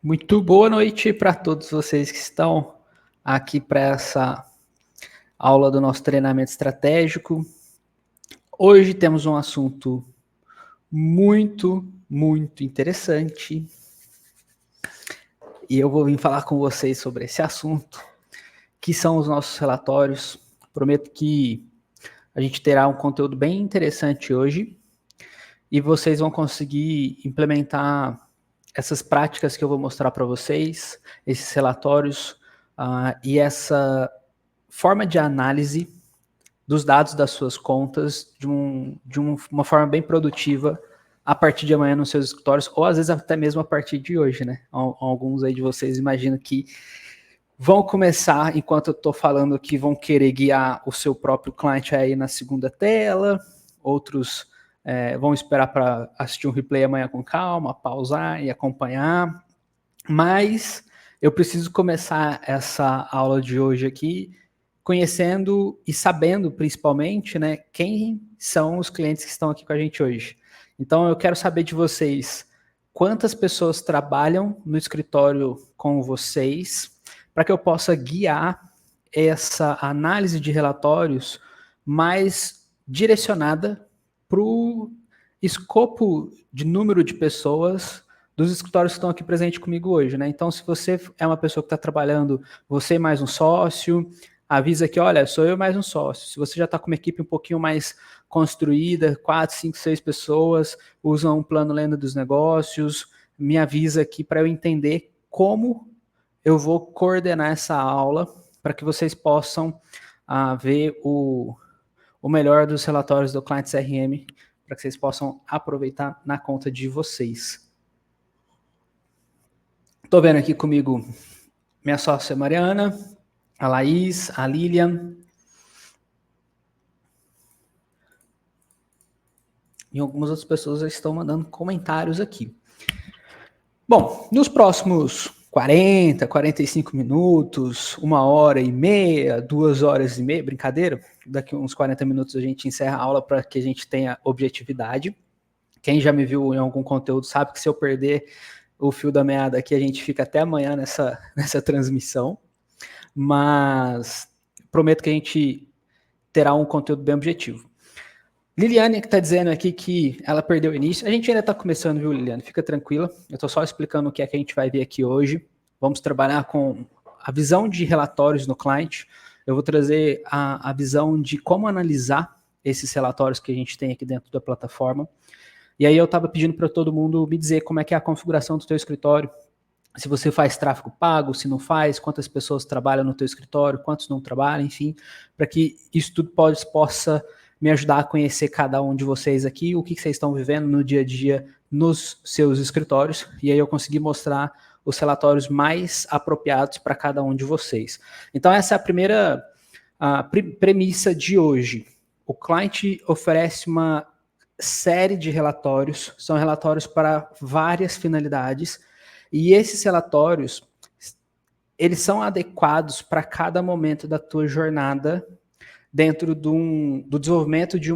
Muito boa noite para todos vocês que estão aqui para essa aula do nosso treinamento estratégico. Hoje temos um assunto muito interessante e eu vou vir falar com vocês sobre esse assunto, que são os nossos relatórios. Prometo que a gente terá um conteúdo bem interessante hoje e vocês vão conseguir implementar essas práticas que eu vou mostrar para vocês, esses relatórios e essa forma de análise dos dados das suas contas de uma forma bem produtiva a partir de amanhã nos seus escritórios, ou às vezes até mesmo a partir de hoje, né? Alguns aí de vocês imaginam que vão começar, enquanto eu estou falando aqui, vão querer guiar o seu próprio cliente aí na segunda tela, outros vão esperar para assistir um replay amanhã com calma, pausar e acompanhar, mas eu preciso começar essa aula de hoje aqui conhecendo e sabendo, principalmente, né, quem são os clientes que estão aqui com a gente hoje. Então, eu quero saber de vocês quantas pessoas trabalham no escritório com vocês, para que eu possa guiar essa análise de relatórios mais direcionada para o escopo de número de pessoas dos escritórios que estão aqui presentes comigo hoje, né? Então, se você é uma pessoa que está trabalhando, você mais um sócio, avisa que, olha, sou eu mais um sócio. Se você já está com uma equipe um pouquinho mais construída, 4, 5, 6 pessoas, usam um plano lenda dos negócios, me avisa aqui para eu entender como eu vou coordenar essa aula para que vocês possam ver o melhor dos relatórios do Client CRM, para que vocês possam aproveitar na conta de vocês. Estou vendo aqui comigo minha sócia Mariana, a Laís, a Lilian. E algumas outras pessoas já estão mandando comentários aqui. Bom, nos próximos 40, 45 minutos, 1h30, 2h30, brincadeira, daqui uns 40 minutos a gente encerra a aula para que a gente tenha objetividade. Quem já me viu em algum conteúdo sabe que se eu perder o fio da meada aqui, a gente fica até amanhã nessa transmissão. Mas prometo que a gente terá um conteúdo bem objetivo. Liliane que está dizendo aqui que ela perdeu o início. A gente ainda está começando, viu, Liliane? Fica tranquila. Eu estou só explicando o que é que a gente vai ver aqui hoje. Vamos trabalhar com a visão de relatórios no cliente. Eu vou trazer a visão de como analisar esses relatórios que a gente tem aqui dentro da plataforma. E aí eu estava pedindo para todo mundo me dizer como é que é a configuração do teu escritório. Se você faz tráfego pago, se não faz, quantas pessoas trabalham no teu escritório, quantos não trabalham, enfim, para que isso tudo possa me ajudar a conhecer cada um de vocês aqui, o que vocês estão vivendo no dia a dia nos seus escritórios, e aí eu consegui mostrar os relatórios mais apropriados para cada um de vocês. Então essa é a primeira premissa de hoje. O cliente oferece uma série de relatórios, são relatórios para várias finalidades, e esses relatórios, eles são adequados para cada momento da tua jornada dentro do desenvolvimento de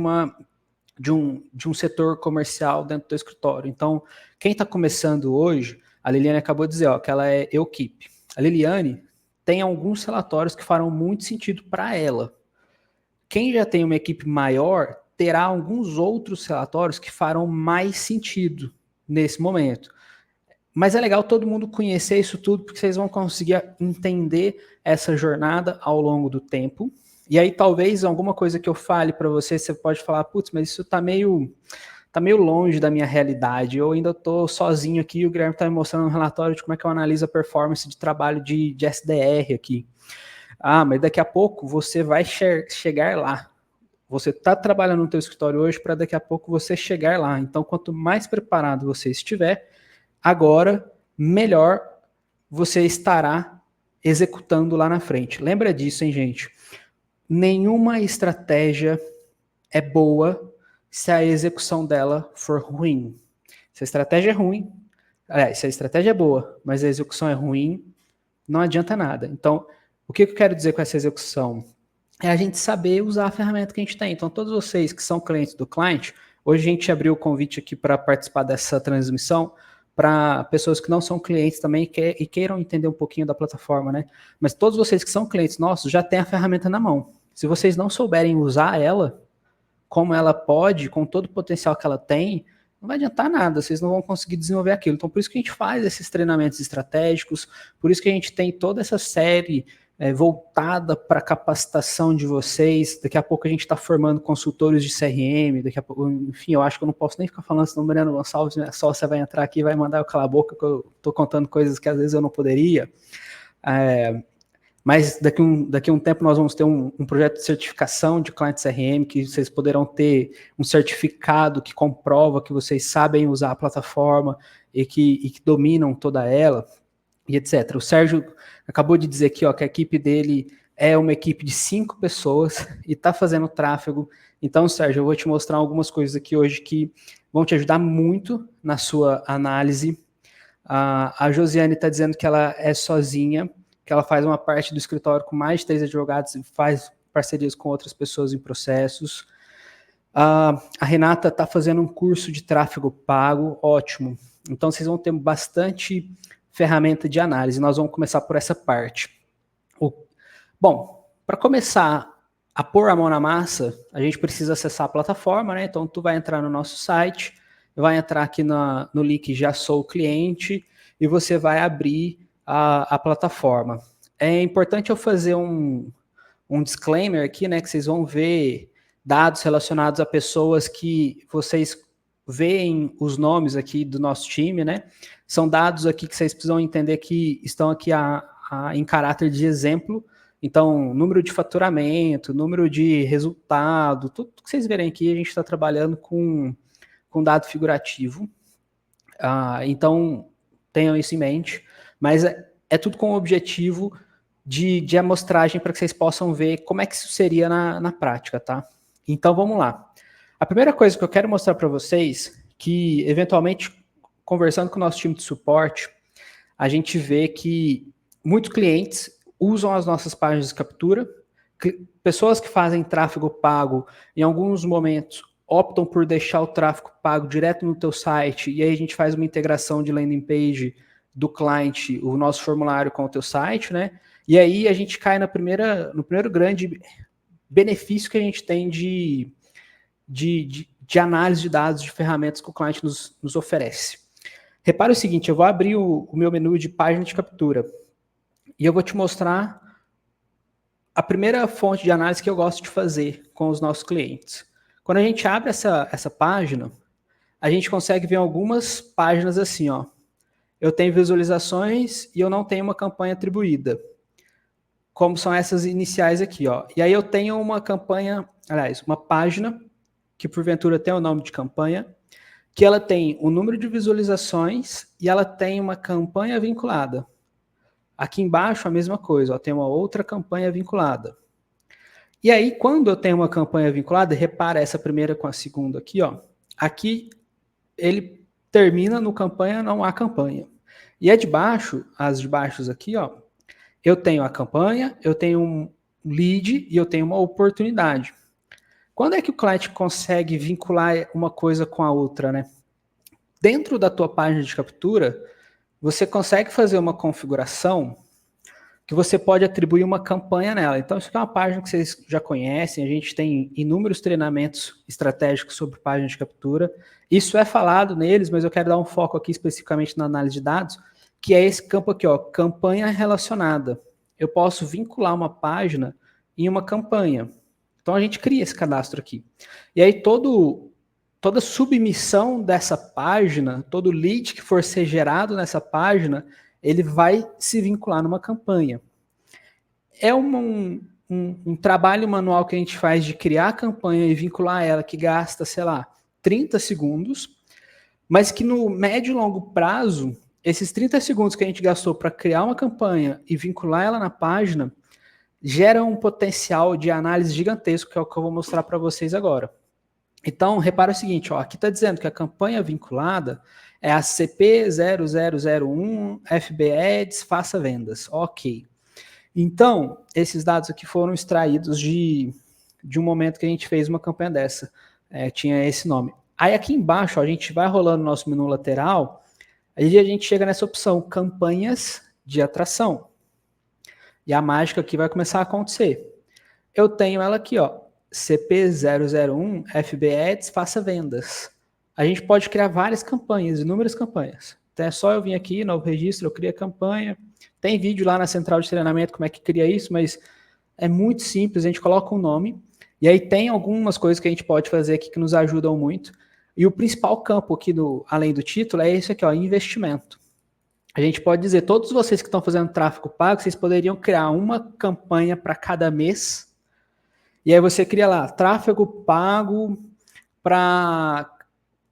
um setor comercial dentro do escritório. Então, quem está começando hoje, a Liliane acabou de dizer que ela é equipe. A Liliane tem alguns relatórios que farão muito sentido para ela. Quem já tem uma equipe maior terá alguns outros relatórios que farão mais sentido nesse momento. Mas é legal todo mundo conhecer isso tudo, porque vocês vão conseguir entender essa jornada ao longo do tempo. E aí talvez alguma coisa que eu fale para você, você pode falar, putz, mas isso tá meio longe da minha realidade. Eu ainda estou sozinho aqui e o Guilherme está me mostrando um relatório de como é que eu analiso a performance de trabalho de SDR aqui. Mas daqui a pouco você vai chegar lá. Você está trabalhando no teu escritório hoje para daqui a pouco você chegar lá. Então, quanto mais preparado você estiver, agora, melhor você estará executando lá na frente. Lembra disso, hein, gente? Nenhuma estratégia é boa se a execução dela for ruim. Se a estratégia é ruim, se a estratégia é boa, mas a execução é ruim, não adianta nada. Então, o que eu quero dizer com essa execução? É a gente saber usar a ferramenta que a gente tem. Então, todos vocês que são clientes do cliente, hoje a gente abriu o convite aqui para participar dessa transmissão para pessoas que não são clientes também e queiram entender um pouquinho da plataforma, né? Mas todos vocês que são clientes nossos já têm a ferramenta na mão. Se vocês não souberem usar ela, como ela pode, com todo o potencial que ela tem, não vai adiantar nada, vocês não vão conseguir desenvolver aquilo. Então, por isso que a gente faz esses treinamentos estratégicos, por isso que a gente tem toda essa série voltada para a capacitação de vocês. Daqui a pouco a gente está formando consultores de CRM, daqui a pouco, enfim, eu acho que eu não posso nem ficar falando, senão o Mariano Gonçalves, né, só você vai entrar aqui e vai mandar eu calar a boca, que eu estou contando coisas que às vezes eu não poderia. Mas daqui a um tempo nós vamos ter um projeto de certificação de cliente CRM, que vocês poderão ter um certificado que comprova que vocês sabem usar a plataforma e que dominam toda ela, e etc. O Sérgio acabou de dizer aqui, ó, que a equipe dele é uma equipe de 5 pessoas e está fazendo tráfego. Então, Sérgio, eu vou te mostrar algumas coisas aqui hoje que vão te ajudar muito na sua análise. A Josiane está dizendo que ela é sozinha, que ela faz uma parte do escritório com mais de 3 advogados e faz parcerias com outras pessoas em processos. A Renata está fazendo um curso de tráfego pago, ótimo. Então, vocês vão ter bastante ferramenta de análise. Nós vamos começar por essa parte. Bom, para começar a pôr a mão na massa, a gente precisa acessar a plataforma, né? Então, tu vai entrar no nosso site, vai entrar aqui no link Já Sou Cliente e você vai abrir a plataforma. É importante eu fazer um disclaimer aqui, né? Que vocês vão ver dados relacionados a pessoas que vocês veem os nomes aqui do nosso time, né? São dados aqui que vocês precisam entender que estão aqui em caráter de exemplo. Então, número de faturamento, número de resultado, tudo que vocês verem aqui, a gente está trabalhando com dado figurativo. Então, tenham isso em mente. Mas é tudo com o objetivo de amostragem para que vocês possam ver como é que isso seria na prática, tá? Então, vamos lá. A primeira coisa que eu quero mostrar para vocês, que eventualmente, conversando com o nosso time de suporte, a gente vê que muitos clientes usam as nossas páginas de captura, pessoas que fazem tráfego pago, em alguns momentos, optam por deixar o tráfego pago direto no teu site, e aí a gente faz uma integração de landing page do cliente, o nosso formulário com o teu site, né? E aí a gente cai no primeiro grande benefício que a gente tem de análise de dados, de ferramentas que o cliente nos oferece. Repara o seguinte, eu vou abrir o meu menu de página de captura e eu vou te mostrar a primeira fonte de análise que eu gosto de fazer com os nossos clientes. Quando a gente abre essa página, a gente consegue ver algumas páginas assim, ó. Eu tenho visualizações e eu não tenho uma campanha atribuída. Como são essas iniciais aqui, ó. E aí eu tenho uma campanha, aliás, uma página que porventura tem o nome de campanha, que ela tem o número de visualizações e ela tem uma campanha vinculada. Aqui embaixo a mesma coisa, ó, tem uma outra campanha vinculada. E aí, quando eu tenho uma campanha vinculada, repara essa primeira com a segunda aqui, ó. Aqui ele termina no campanha, não há campanha. E as de baixo aqui, ó, eu tenho a campanha, eu tenho um lead e eu tenho uma oportunidade. Quando é que o cliente consegue vincular uma coisa com a outra, né? Dentro da tua página de captura, você consegue fazer uma configuração que você pode atribuir uma campanha nela. Então, isso aqui é uma página que vocês já conhecem, a gente tem inúmeros treinamentos estratégicos sobre página de captura. Isso é falado neles, mas eu quero dar um foco aqui especificamente na análise de dados, que é esse campo aqui, ó, campanha relacionada. Eu posso vincular uma página em uma campanha. Então, a gente cria esse cadastro aqui. E aí, toda submissão dessa página, todo lead que for ser gerado nessa página, ele vai se vincular numa campanha. É um trabalho manual que a gente faz de criar a campanha e vincular ela, que gasta, sei lá, 30 segundos, mas que no médio e longo prazo, esses 30 segundos que a gente gastou para criar uma campanha e vincular ela na página, gera um potencial de análise gigantesco, que é o que eu vou mostrar para vocês agora. Então, repara o seguinte, ó, aqui está dizendo que a campanha vinculada é a CP0001 FB Ads Faça Vendas. Ok. Então, esses dados aqui foram extraídos de um momento que a gente fez uma campanha dessa. Tinha esse nome. Aí aqui embaixo, ó, a gente vai rolando no nosso menu lateral, Aí a gente chega nessa opção, campanhas de atração. E a mágica aqui vai começar a acontecer. Eu tenho ela aqui, ó, CP001 FB Ads faça vendas. A gente pode criar várias campanhas, inúmeras campanhas. Então é só eu vir aqui, novo registro, eu crio a campanha. Tem vídeo lá na central de treinamento como é que cria isso, mas é muito simples, a gente coloca um nome. E aí tem algumas coisas que a gente pode fazer aqui que nos ajudam muito. E o principal campo aqui, além do título, é esse aqui, ó, investimento. A gente pode dizer, todos vocês que estão fazendo tráfego pago, vocês poderiam criar uma campanha para cada mês. E aí você cria lá, tráfego pago para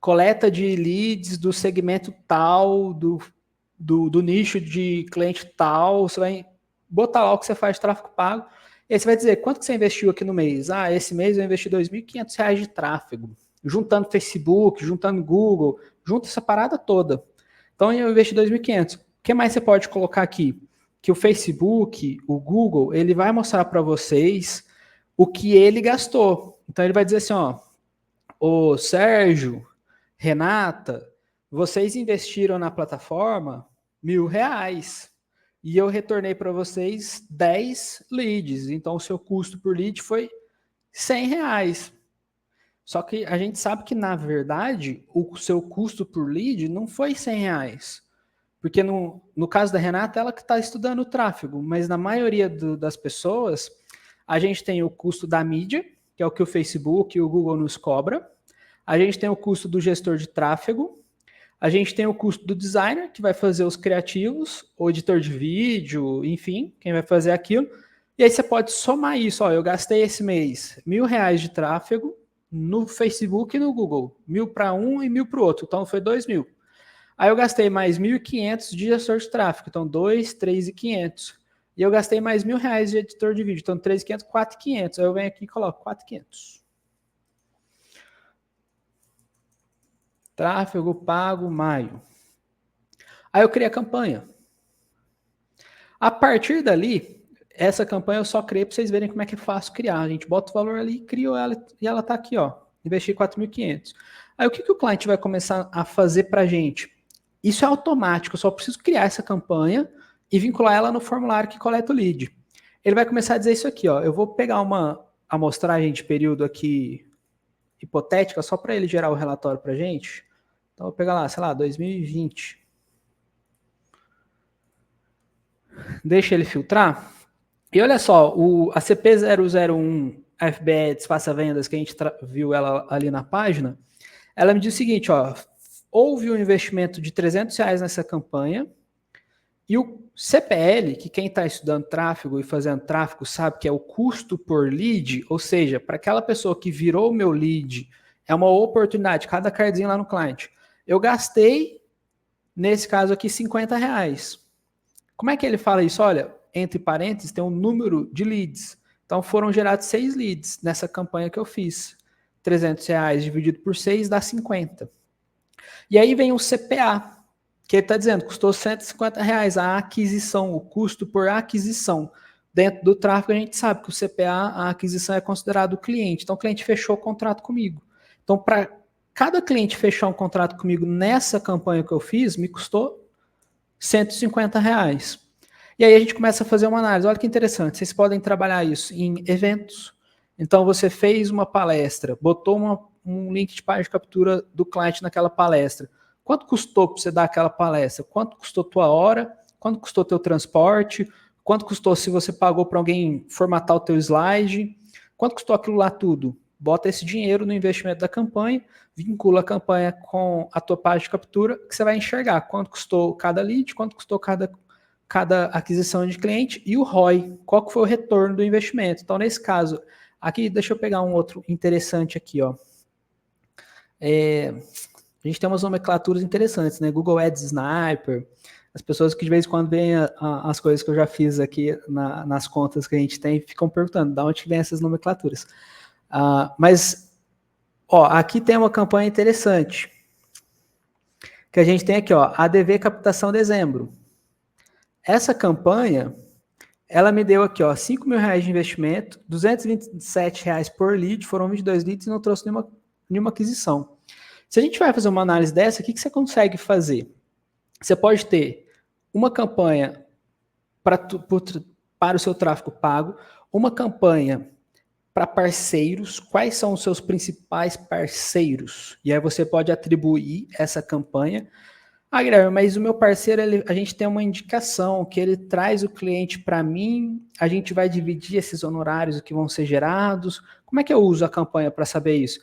coleta de leads do segmento tal, do nicho de cliente tal. Você vai botar lá o que você faz de tráfego pago. E aí você vai dizer, quanto que você investiu aqui no mês? Ah, esse mês eu investi R$ 2.500 de tráfego. Juntando Facebook, juntando Google, junta essa parada toda. Então eu investi 2.500. O que mais você pode colocar aqui? Que o Facebook, o Google, ele vai mostrar para vocês o que ele gastou. Então ele vai dizer assim, ó, ô Sérgio, Renata, vocês investiram na plataforma R$ 1.000 e eu retornei para vocês 10 leads. Então o seu custo por lead foi R$ 100. Só que a gente sabe que, na verdade, o seu custo por lead não foi R$ 100. Porque no caso da Renata, ela que está estudando o tráfego, mas na maioria das pessoas, a gente tem o custo da mídia, que é o que o Facebook e o Google nos cobra. A gente tem o custo do gestor de tráfego. A gente tem o custo do designer, que vai fazer os criativos, o editor de vídeo, enfim, quem vai fazer aquilo. E aí você pode somar isso. Ó, eu gastei esse mês R$ 1.000 de tráfego, no Facebook e no Google, 1.000 para um e 1.000 para o outro, então foi 2.000. Aí eu gastei mais 1.500 de gestor de tráfego, então 2, 3.500. E eu gastei mais R$ 1.000 de editor de vídeo, então 3.500, 4.500. Aí eu venho aqui e coloco 4.500. Tráfego pago maio. Aí eu criei a campanha. A partir dali, essa campanha eu só criei para vocês verem como é que é fácil criar. A gente bota o valor ali, criou ela e ela está aqui, ó. Investi 4.500. Aí o que o cliente vai começar a fazer para a gente? Isso é automático, eu só preciso criar essa campanha e vincular ela no formulário que coleta o lead. Ele vai começar a dizer isso aqui, ó. Eu vou pegar uma amostragem de período aqui hipotética, só para ele gerar o relatório para a gente. Então eu vou pegar lá, sei lá, 2020. Deixa ele filtrar. E olha só, a CP001 FB Ads faça vendas, que a gente viu ela ali na página, ela me diz o seguinte, ó, houve um investimento de R$300 nessa campanha e o CPL, que quem está estudando tráfego e fazendo tráfego sabe que é o custo por lead, ou seja, para aquela pessoa que virou o meu lead, é uma oportunidade, cada cardzinho lá no cliente. Eu gastei, nesse caso aqui, R$50. Como é que ele fala isso? Olha, entre parênteses, tem um número de leads. Então, foram gerados 6 leads nessa campanha que eu fiz. R$300 dividido por 6 dá 50. E aí vem o CPA, que ele está dizendo, custou R$150 a aquisição, o custo por aquisição. Dentro do tráfego, a gente sabe que o CPA, a aquisição é considerado o cliente. Então, o cliente fechou o contrato comigo. Então, para cada cliente fechar um contrato comigo nessa campanha que eu fiz, me custou R$150. E aí a gente começa a fazer uma análise. Olha que interessante, vocês podem trabalhar isso em eventos. Então você fez uma palestra, botou um link de página de captura do cliente naquela palestra. Quanto custou para você dar aquela palestra? Quanto custou tua hora? Quanto custou teu transporte? Quanto custou se você pagou para alguém formatar o teu slide? Quanto custou aquilo lá tudo? Bota esse dinheiro no investimento da campanha, vincula a campanha com a tua página de captura, que você vai enxergar quanto custou cada lead, quanto custou cada aquisição de cliente e o ROI, qual que foi o retorno do investimento. Então, nesse caso, aqui, deixa eu pegar um outro interessante aqui, ó. A gente tem umas nomenclaturas interessantes, né? Google Ads Sniper, as pessoas que de vez em quando veem as coisas que eu já fiz aqui nas contas que a gente tem, ficam perguntando, de onde vem essas nomenclaturas? Mas, ó, aqui tem uma campanha interessante, que a gente tem aqui, ó, ADV Captação Dezembro. Essa campanha, ela me deu aqui, ó, R$5.000 de investimento, R$227 por lead, foram 22 leads e não trouxe nenhuma aquisição. Se a gente vai fazer uma análise dessa, o que você consegue fazer? Você pode ter uma campanha para o seu tráfego pago, uma campanha para parceiros, quais são os seus principais parceiros? E aí você pode atribuir essa campanha. Ah, Guilherme, mas o meu parceiro, a gente tem uma indicação que ele traz o cliente para mim, a gente vai dividir esses honorários que vão ser gerados. Como é que eu uso a campanha para saber isso?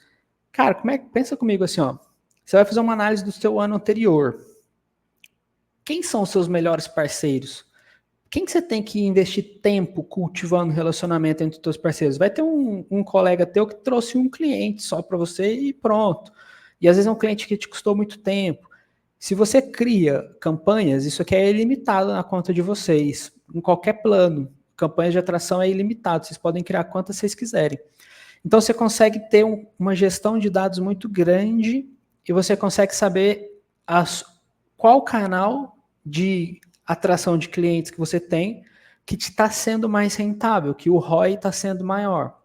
Cara, pensa comigo assim, ó. Você vai fazer uma análise do seu ano anterior. Quem são os seus melhores parceiros? Quem que você tem que investir tempo cultivando relacionamento entre os seus parceiros? Vai ter um colega teu que trouxe um cliente só para você e pronto. E às vezes é um cliente que te custou muito tempo. Se você cria campanhas, isso aqui é ilimitado na conta de vocês, em qualquer plano. Campanhas de atração é ilimitado, vocês podem criar quantas vocês quiserem. Então você consegue ter uma gestão de dados muito grande e você consegue saber qual canal de atração de clientes que você tem que está sendo mais rentável, que o ROI está sendo maior.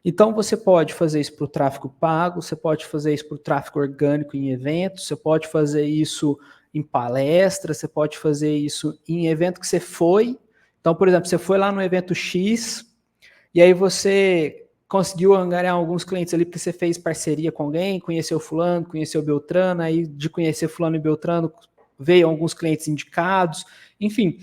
Então você pode fazer isso para o tráfego pago, você pode fazer isso para o tráfego orgânico em eventos, você pode fazer isso em palestras, você pode fazer isso em evento que você foi. Então, por exemplo, você foi lá no evento X e aí você conseguiu angariar alguns clientes ali porque você fez parceria com alguém, conheceu fulano, conheceu Beltrano, aí de conhecer fulano e Beltrano veio alguns clientes indicados, enfim.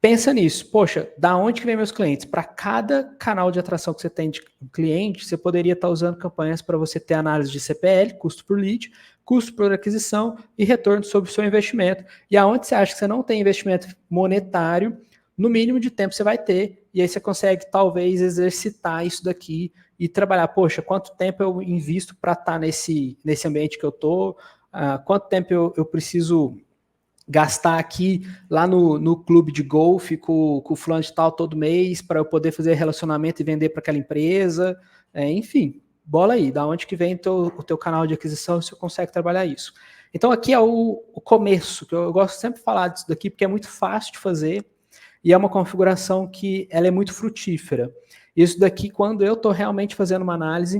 Pensa nisso, poxa, da onde que vem meus clientes? Para cada canal de atração que você tem de cliente, você poderia estar usando campanhas para você ter análise de CPL, custo por lead, custo por aquisição e retorno sobre o seu investimento. E aonde você acha que você não tem investimento monetário, no mínimo de tempo você vai ter, e aí você consegue talvez exercitar isso daqui e trabalhar, poxa, quanto tempo eu invisto para estar nesse ambiente que eu estou, quanto tempo eu preciso gastar aqui lá no clube de golfe com o fulano de tal todo mês para eu poder fazer relacionamento e vender para aquela empresa, enfim, bola aí, da onde que vem o teu canal de aquisição, se você consegue trabalhar isso. Então aqui é o começo, que eu gosto sempre de falar disso daqui, porque é muito fácil de fazer e é uma configuração que ela é muito frutífera. Isso daqui, quando eu estou realmente fazendo uma análise,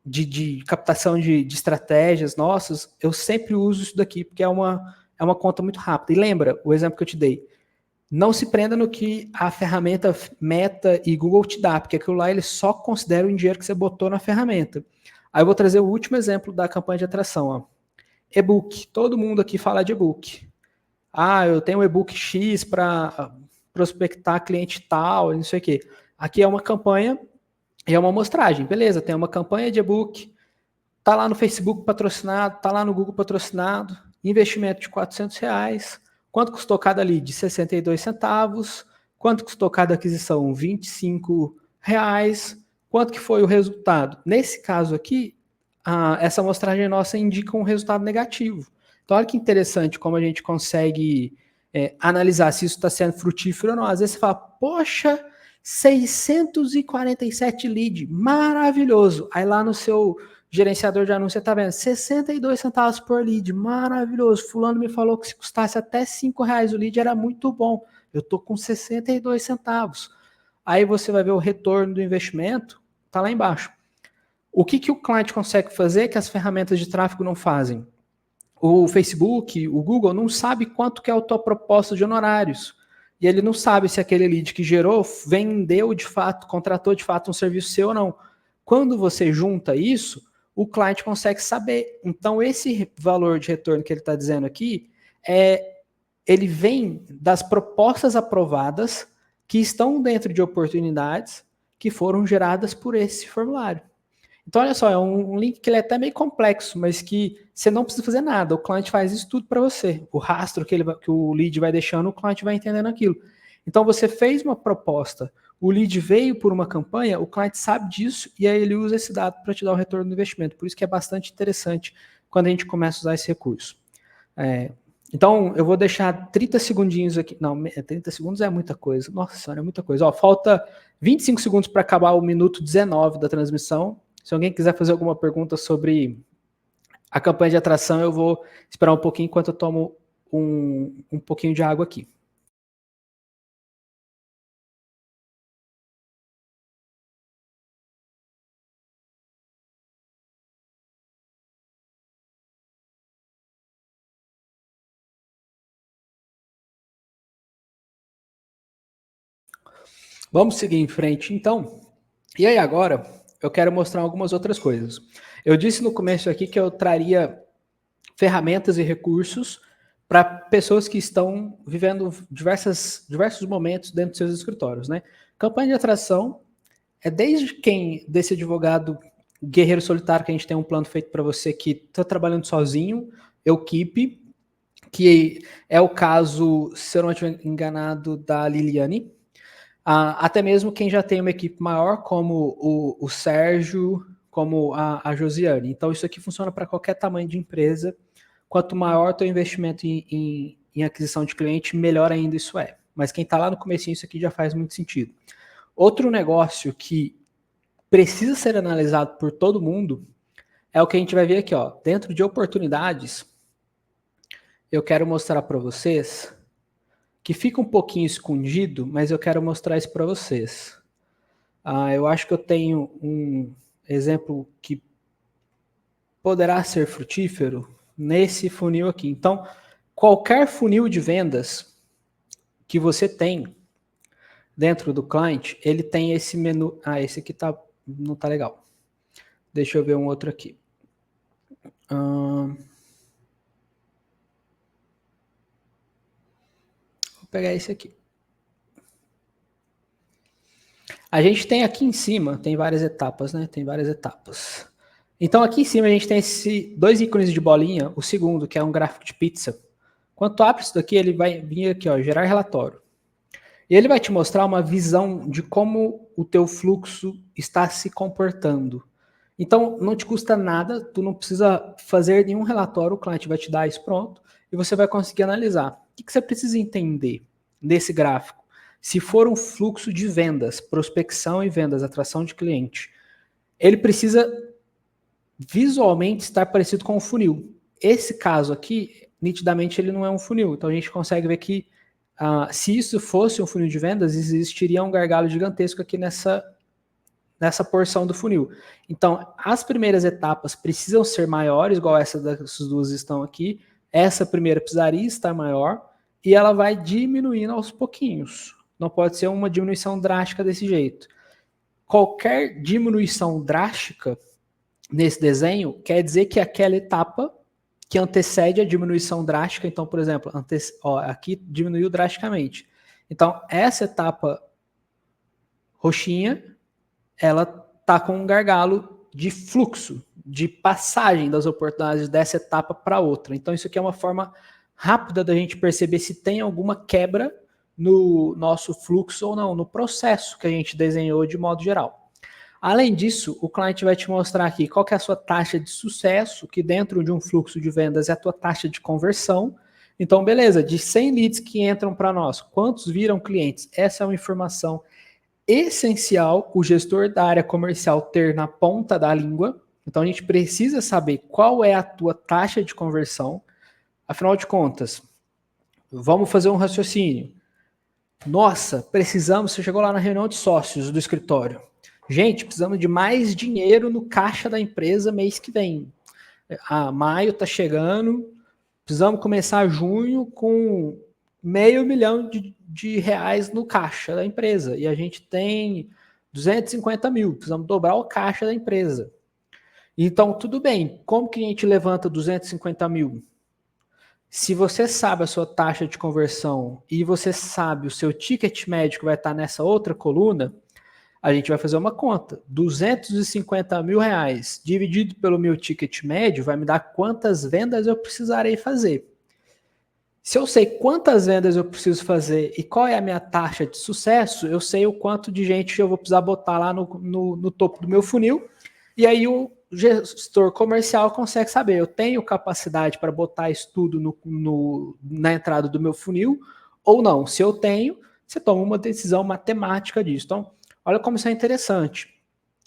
de captação de estratégias nossas, eu sempre uso isso daqui, porque é uma conta muito rápida. E lembra o exemplo que eu te dei. Não se prenda no que a ferramenta Meta e Google te dá, porque aquilo lá eles só consideram o dinheiro que você botou na ferramenta. Aí eu vou trazer o último exemplo da campanha de atração. Ó. E-book. Todo mundo aqui fala de e-book. Ah, eu tenho um e-book X para prospectar cliente tal, não sei o quê. Aqui é uma campanha e é uma amostragem. Beleza, tem uma campanha de e-book, tá lá no Facebook patrocinado, tá lá no Google patrocinado, investimento de R$ 400. Quanto custou cada lead? 62 centavos. Quanto custou cada aquisição? R$ 25. Quanto que foi o resultado? Nesse caso aqui, essa amostragem nossa indica um resultado negativo. Então, olha que interessante como a gente consegue analisar se isso está sendo frutífero ou não. Às vezes você fala, poxa, 647 lead, maravilhoso. Aí lá no seu gerenciador de anúncio, você tá vendo, 62 centavos por lead, maravilhoso. Fulano me falou que se custasse até R$ 5 o lead era muito bom. Eu tô com 62 centavos. Aí você vai ver o retorno do investimento, tá lá embaixo. O que o cliente consegue fazer que as ferramentas de tráfego não fazem? O Facebook, o Google não sabe quanto que é a tua proposta de honorários. E ele não sabe se aquele lead que gerou vendeu de fato, contratou de fato um serviço seu ou não. Quando você junta isso, o cliente consegue saber. Então, esse valor de retorno que ele está dizendo aqui, ele vem das propostas aprovadas que estão dentro de oportunidades que foram geradas por esse formulário. Então, olha só, é um link que ele é até meio complexo, mas que você não precisa fazer nada. O cliente faz isso tudo para você. O rastro que o lead vai deixando, o cliente vai entendendo aquilo. Então, você fez uma proposta, o lead veio por uma campanha, o cliente sabe disso e aí ele usa esse dado para te dar o retorno do investimento. Por isso que é bastante interessante quando a gente começa a usar esse recurso. Então, eu vou deixar 30 segundinhos aqui. Não, 30 segundos é muita coisa. Nossa senhora, é muita coisa. Ó, falta 25 segundos para acabar o minuto 19 da transmissão. Se alguém quiser fazer alguma pergunta sobre a campanha de atração, eu vou esperar um pouquinho enquanto eu tomo um pouquinho de água aqui. Vamos seguir em frente, então. E aí, agora, eu quero mostrar algumas outras coisas. Eu disse no começo aqui que eu traria ferramentas e recursos para pessoas que estão vivendo diversos momentos dentro dos seus escritórios, né? Campanha de atração é desse advogado guerreiro solitário que a gente tem um plano feito para você que está trabalhando sozinho, equipe, que é o caso, se eu não estiver enganado, da Liliane, até mesmo quem já tem uma equipe maior, como o Sérgio, como a Josiane. Então, isso aqui funciona para qualquer tamanho de empresa. Quanto maior o teu investimento em aquisição de cliente, melhor ainda isso é. Mas quem está lá no comecinho, isso aqui já faz muito sentido. Outro negócio que precisa ser analisado por todo mundo é o que a gente vai ver aqui, ó. Dentro de oportunidades, eu quero mostrar para vocês que fica um pouquinho escondido, mas eu quero mostrar isso para vocês. Eu acho que eu tenho um exemplo que poderá ser frutífero nesse funil aqui. Então, qualquer funil de vendas que você tem dentro do client, ele tem esse menu. Esse aqui não tá legal. Deixa eu ver um outro aqui. Vou pegar esse aqui. A gente tem aqui em cima, tem várias etapas, né? Tem várias etapas. Então aqui em cima a gente tem esses dois ícones de bolinha, o segundo, que é um gráfico de pizza. Quando tu abre isso daqui, ele vai vir aqui, ó, gerar relatório. E ele vai te mostrar uma visão de como o teu fluxo está se comportando. Então, não te custa nada, tu não precisa fazer nenhum relatório, o cliente vai te dar isso pronto, e você vai conseguir analisar. O que você precisa entender nesse gráfico? Se for um fluxo de vendas, prospecção e vendas, atração de cliente, ele precisa visualmente estar parecido com um funil. Esse caso aqui, nitidamente, ele não é um funil. Então, a gente consegue ver que se isso fosse um funil de vendas, existiria um gargalo gigantesco aqui nessa porção do funil. Então, as primeiras etapas precisam ser maiores, igual essas duas estão aqui. Essa primeira precisaria estar maior e ela vai diminuindo aos pouquinhos. Não pode ser uma diminuição drástica desse jeito. Qualquer diminuição drástica nesse desenho quer dizer que aquela etapa que antecede a diminuição drástica, então, por exemplo, aqui diminuiu drasticamente. Então, essa etapa roxinha, ela está com um gargalo de fluxo, de passagem das oportunidades dessa etapa para outra. Então, isso aqui é uma forma rápida da gente perceber se tem alguma quebra no nosso fluxo ou não, no processo que a gente desenhou de modo geral. Além disso, o cliente vai te mostrar aqui qual que é a sua taxa de sucesso, que dentro de um fluxo de vendas é a tua taxa de conversão. Então, beleza, de 100 leads que entram para nós, quantos viram clientes? Essa é uma informação essencial o gestor da área comercial ter na ponta da língua. Então, a gente precisa saber qual é a tua taxa de conversão. Afinal de contas, vamos fazer um raciocínio. Nossa, você chegou lá na reunião de sócios do escritório. Gente, precisamos de mais dinheiro no caixa da empresa mês que vem. Maio está chegando, precisamos começar junho com R$500 mil de reais no caixa da empresa. E a gente tem 250 mil, precisamos dobrar o caixa da empresa. Então, tudo bem, como que a gente levanta 250 mil? Se você sabe a sua taxa de conversão e você sabe o seu ticket médio que vai estar nessa outra coluna, a gente vai fazer uma conta. 250 mil reais dividido pelo meu ticket médio vai me dar quantas vendas eu precisarei fazer. Se eu sei quantas vendas eu preciso fazer e qual é a minha taxa de sucesso, eu sei o quanto de gente eu vou precisar botar lá no topo do meu funil. E aí o gestor comercial consegue saber, eu tenho capacidade para botar isso tudo na entrada do meu funil ou não. Se eu tenho, você toma uma decisão matemática disso. Então, olha como isso é interessante.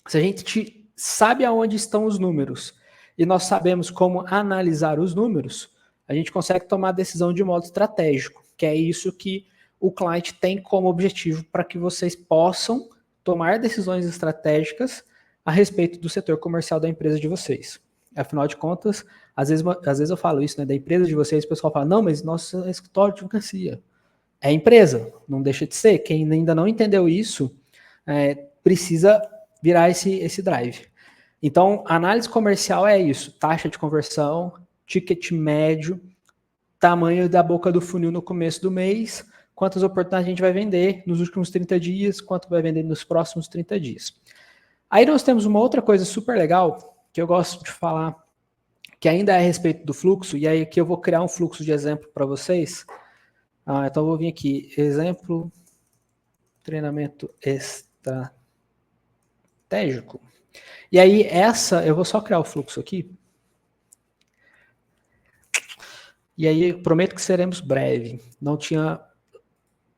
Se a gente sabe aonde estão os números e nós sabemos como analisar os números, a gente consegue tomar a decisão de modo estratégico, que é isso que o cliente tem como objetivo para que vocês possam tomar decisões estratégicas a respeito do setor comercial da empresa de vocês. Afinal de contas, às vezes eu falo isso, né, da empresa de vocês, o pessoal fala, não, mas nosso escritório de advocacia. é empresa, não deixa de ser. Quem ainda não entendeu isso, precisa virar esse drive. Então, análise comercial é isso, taxa de conversão, ticket médio, tamanho da boca do funil no começo do mês, quantas oportunidades a gente vai vender nos últimos 30 dias, quanto vai vender nos próximos 30 dias. Aí nós temos uma outra coisa super legal, que eu gosto de falar, que ainda é a respeito do fluxo, e aí aqui eu vou criar um fluxo de exemplo para vocês. Então eu vou vir aqui, exemplo, treinamento estratégico. E aí eu vou só criar o fluxo aqui. E aí eu prometo que seremos breve. Não tinha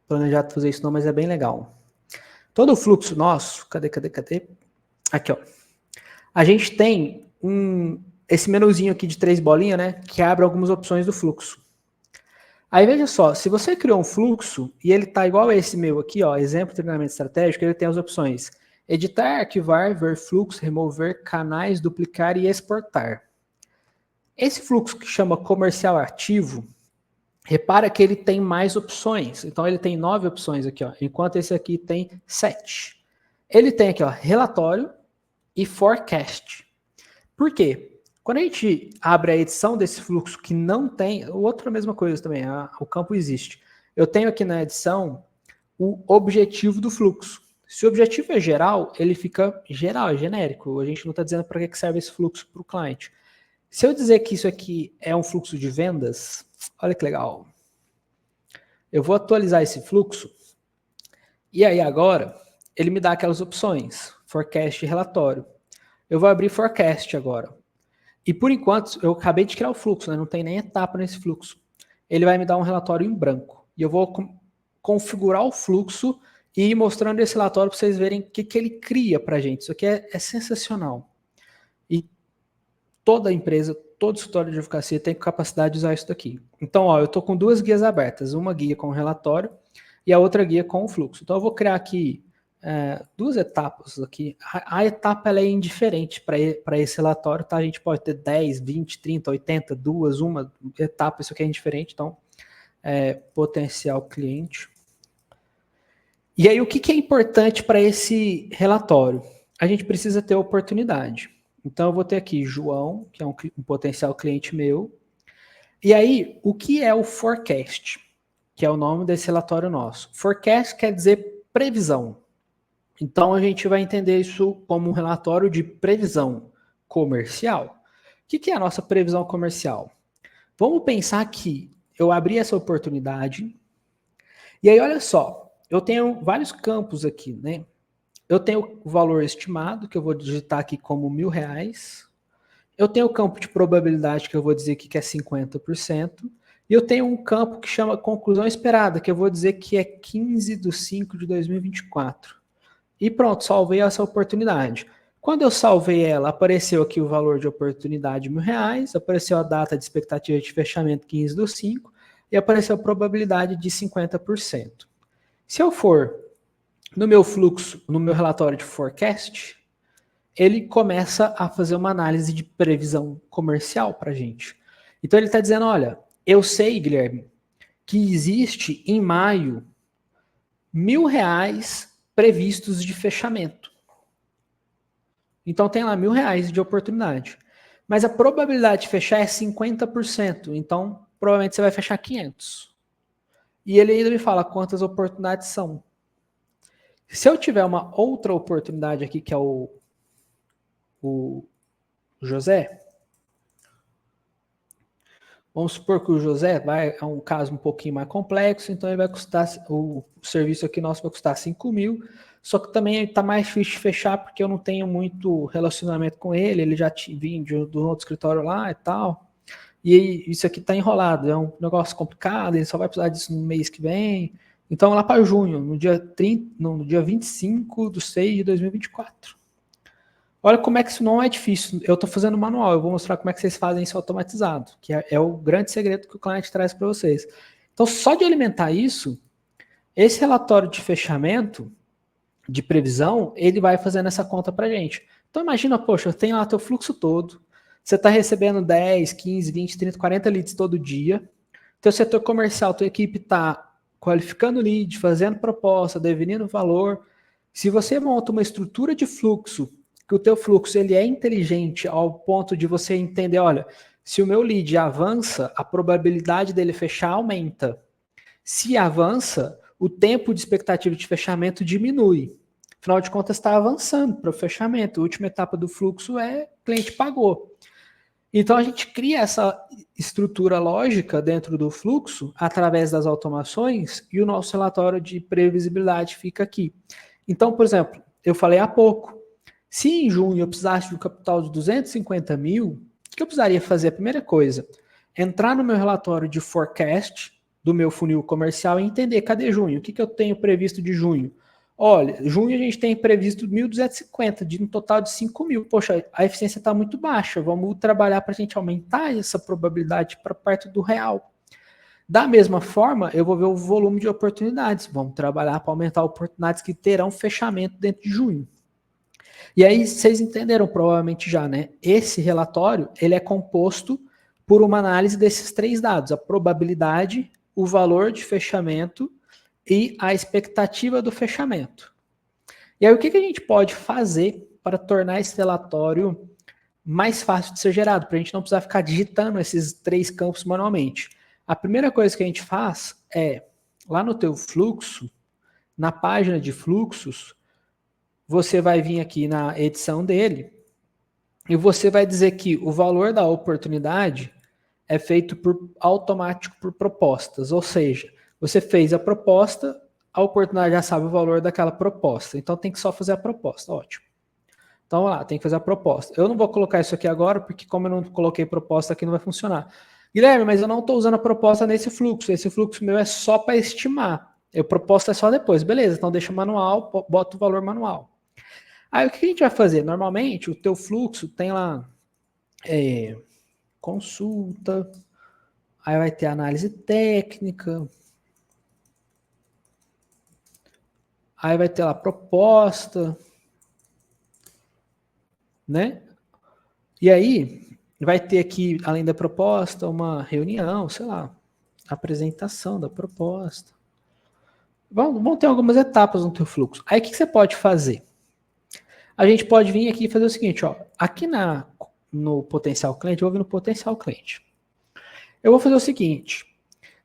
planejado fazer isso não, mas é bem legal. Todo o fluxo nosso, cadê? Aqui, ó. A gente tem esse menuzinho aqui de 3 bolinhas, né, que abre algumas opções do fluxo. Aí veja só, se você criou um fluxo e ele tá igual a esse meu aqui, ó, exemplo de treinamento estratégico, ele tem as opções editar, arquivar, ver fluxo, remover canais, duplicar e exportar. Esse fluxo que chama comercial ativo, repara que ele tem mais opções. Então ele tem 9 opções aqui, ó, enquanto esse aqui tem 7. Ele tem aqui, ó, relatório e forecast. Por quê? Quando a gente abre a edição desse fluxo que não tem, o outro é a mesma coisa também, o campo existe. Eu tenho aqui na edição o objetivo do fluxo. Se o objetivo é geral, ele fica geral, é genérico. A gente não está dizendo para que serve esse fluxo para o cliente. Se eu dizer que isso aqui é um fluxo de vendas, olha que legal. Eu vou atualizar esse fluxo e aí agora ele me dá aquelas opções, forecast e relatório. Eu vou abrir forecast agora. E por enquanto, eu acabei de criar o fluxo, né? Não tem nem etapa nesse fluxo. Ele vai me dar um relatório em branco. E eu vou configurar o fluxo e ir mostrando esse relatório para vocês verem o que ele cria para a gente. Isso aqui é sensacional. E toda empresa, todo escritório de advocacia tem capacidade de usar isso daqui. Então, ó, eu estou com 2 guias abertas. Uma guia com o relatório e a outra guia com o fluxo. Então, eu vou criar aqui 2 etapas aqui. A etapa ela é indiferente para esse relatório, tá? A gente pode ter 10, 20, 30, 80, uma etapa, isso aqui é indiferente, então, potencial cliente. E aí, o que é importante para esse relatório? A gente precisa ter oportunidade. Então, eu vou ter aqui João, que é um potencial cliente meu. E aí, o que é o forecast? Que é o nome desse relatório nosso. Forecast quer dizer previsão. Então, a gente vai entender isso como um relatório de previsão comercial. O que é a nossa previsão comercial? Vamos pensar que eu abri essa oportunidade e aí, olha só, eu tenho vários campos aqui, né? Eu tenho o valor estimado, que eu vou digitar aqui como R$1.000. Eu tenho o campo de probabilidade, que eu vou dizer aqui que é 50%. E eu tenho um campo que chama conclusão esperada, que eu vou dizer que é 15/5/2024. E pronto, salvei essa oportunidade. Quando eu salvei ela, apareceu aqui o valor de oportunidade R$1.000, apareceu a data de expectativa de fechamento 15/5 e apareceu a probabilidade de 50%. Se eu for no meu fluxo, no meu relatório de forecast, ele começa a fazer uma análise de previsão comercial para a gente. Então ele está dizendo, olha, eu sei, Guilherme, que existe em maio R$1.000 previstos de fechamento. Então tem lá R$1.000 de oportunidade. Mas a probabilidade de fechar é 50%. Então provavelmente você vai fechar 500. E ele ainda me fala quantas oportunidades são. Se eu tiver uma outra oportunidade aqui, que é o José, vamos supor que o José é um caso um pouquinho mais complexo, então ele vai custar, o serviço aqui nosso vai custar 5.000, só que também está mais difícil de fechar porque eu não tenho muito relacionamento com ele já vinha do outro escritório lá e tal, e isso aqui está enrolado, é um negócio complicado, ele só vai precisar disso no mês que vem, então lá para junho, no dia 25/6/2024. Olha como é que isso não é difícil. Eu estou fazendo manual, eu vou mostrar como é que vocês fazem isso automatizado, que é o grande segredo que o cliente traz para vocês. Então, só de alimentar isso, esse relatório de fechamento, de previsão, ele vai fazendo essa conta para a gente. Então, imagina, poxa, tem lá teu fluxo todo, você está recebendo 10, 15, 20, 30, 40 leads todo dia, teu setor comercial, tua equipe está qualificando lead, fazendo proposta, definindo valor. Se você monta uma estrutura de fluxo, que o teu fluxo ele é inteligente ao ponto de você entender, olha, se o meu lead avança, a probabilidade dele fechar aumenta. Se avança, o tempo de expectativa de fechamento diminui. Afinal de contas, está avançando para o fechamento. A última etapa do fluxo é cliente pagou. Então, a gente cria essa estrutura lógica dentro do fluxo através das automações e o nosso relatório de previsibilidade fica aqui. Então, por exemplo, eu falei há pouco, se em junho eu precisasse de um capital de 250 mil, o que eu precisaria fazer? A primeira coisa, entrar no meu relatório de forecast do meu funil comercial e entender, cadê junho? O que eu tenho previsto de junho? Olha, junho a gente tem previsto 1.250, de um total de 5 mil. Poxa, a eficiência está muito baixa, vamos trabalhar para a gente aumentar essa probabilidade para perto do real. Da mesma forma, eu vou ver o volume de oportunidades. Vamos trabalhar para aumentar oportunidades que terão fechamento dentro de junho. E aí, vocês entenderam provavelmente já, né? Esse relatório, ele é composto por uma análise desses 3 dados, a probabilidade, o valor de fechamento e a expectativa do fechamento. E aí, o que a gente pode fazer para tornar esse relatório mais fácil de ser gerado, para a gente não precisar ficar digitando esses 3 campos manualmente? A primeira coisa que a gente faz é, lá no teu fluxo, na página de fluxos, você vai vir aqui na edição dele e você vai dizer que o valor da oportunidade é feito automático por propostas, ou seja, você fez a proposta, a oportunidade já sabe o valor daquela proposta, então tem que só fazer a proposta, ótimo. Então, vamos lá, tem que fazer a proposta. Eu não vou colocar isso aqui agora, porque como eu não coloquei proposta aqui, não vai funcionar. Guilherme, mas eu não estou usando a proposta nesse fluxo, esse fluxo meu é só para estimar. A proposta é só depois, beleza, então deixa manual, bota o valor manual. Aí o que a gente vai fazer? Normalmente o teu fluxo tem lá consulta, aí vai ter análise técnica, aí vai ter lá proposta, né? E aí vai ter aqui, além da proposta, uma reunião, sei lá, apresentação da proposta. Vão ter algumas etapas no teu fluxo. Aí o que você pode fazer? A gente pode vir aqui e fazer o seguinte, ó, aqui no potencial cliente, eu vou vir no potencial cliente. Eu vou fazer o seguinte,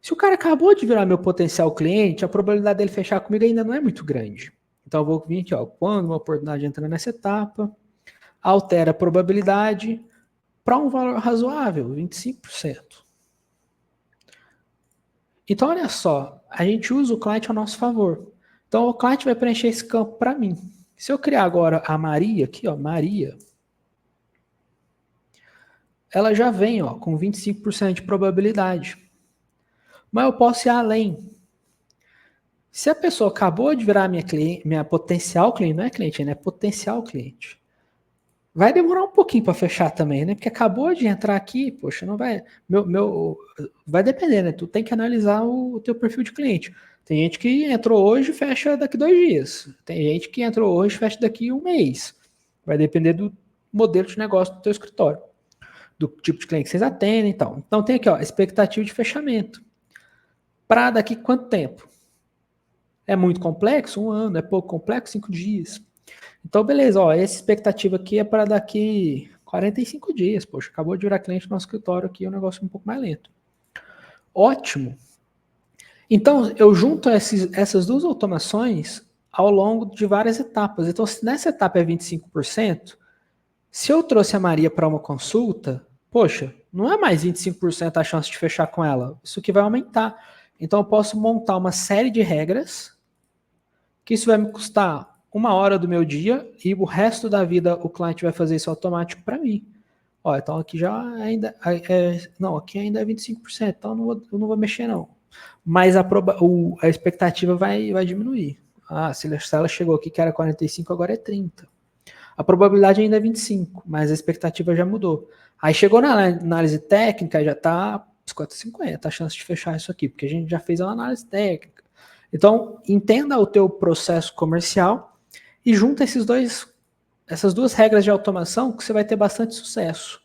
se o cara acabou de virar meu potencial cliente, a probabilidade dele fechar comigo ainda não é muito grande. Então eu vou vir aqui, ó, quando uma oportunidade entra nessa etapa, altera a probabilidade para um valor razoável, 25%. Então olha só, a gente usa o cliente ao nosso favor. Então o cliente vai preencher esse campo para mim. Se eu criar agora a Maria, aqui ó, Maria, ela já vem ó, com 25% de probabilidade. Mas eu posso ir além. Se a pessoa acabou de virar minha potencial cliente, não é cliente, né? É potencial cliente. Vai demorar um pouquinho para fechar também, né? Porque acabou de entrar aqui, poxa, não vai. Vai depender, né? Tu tem que analisar o teu perfil de cliente. Tem gente que entrou hoje e fecha daqui 2 dias. Tem gente que entrou hoje e fecha daqui 1 mês. Vai depender do modelo de negócio do teu escritório, do tipo de cliente que vocês atendem e tal. Então tem aqui, ó, expectativa de fechamento. Para daqui quanto tempo? É muito complexo? 1 ano. É pouco complexo? 5 dias. Então, beleza, ó, essa expectativa aqui é para daqui 45 dias. Poxa, acabou de virar cliente no nosso escritório aqui, é um negócio um pouco mais lento. Ótimo. Então, eu junto essas 2 automações ao longo de várias etapas. Então, se nessa etapa é 25%, se eu trouxe a Maria para uma consulta, poxa, não é mais 25% a chance de fechar com ela. Isso aqui vai aumentar. Então, eu posso montar uma série de regras, que isso vai me custar 1 hora do meu dia e o resto da vida o cliente vai fazer isso automático para mim. Ó, então aqui já ainda não, aqui ainda é 25%, então eu não vou mexer não. Mas a expectativa vai diminuir. Ah, se ela chegou aqui que era 45, agora é 30. A probabilidade ainda é 25, mas a expectativa já mudou. Aí chegou na análise técnica, já está 50-50 a chance de fechar isso aqui, porque a gente já fez uma análise técnica. Então, entenda o teu processo comercial e junta essas 2 regras de automação que você vai ter bastante sucesso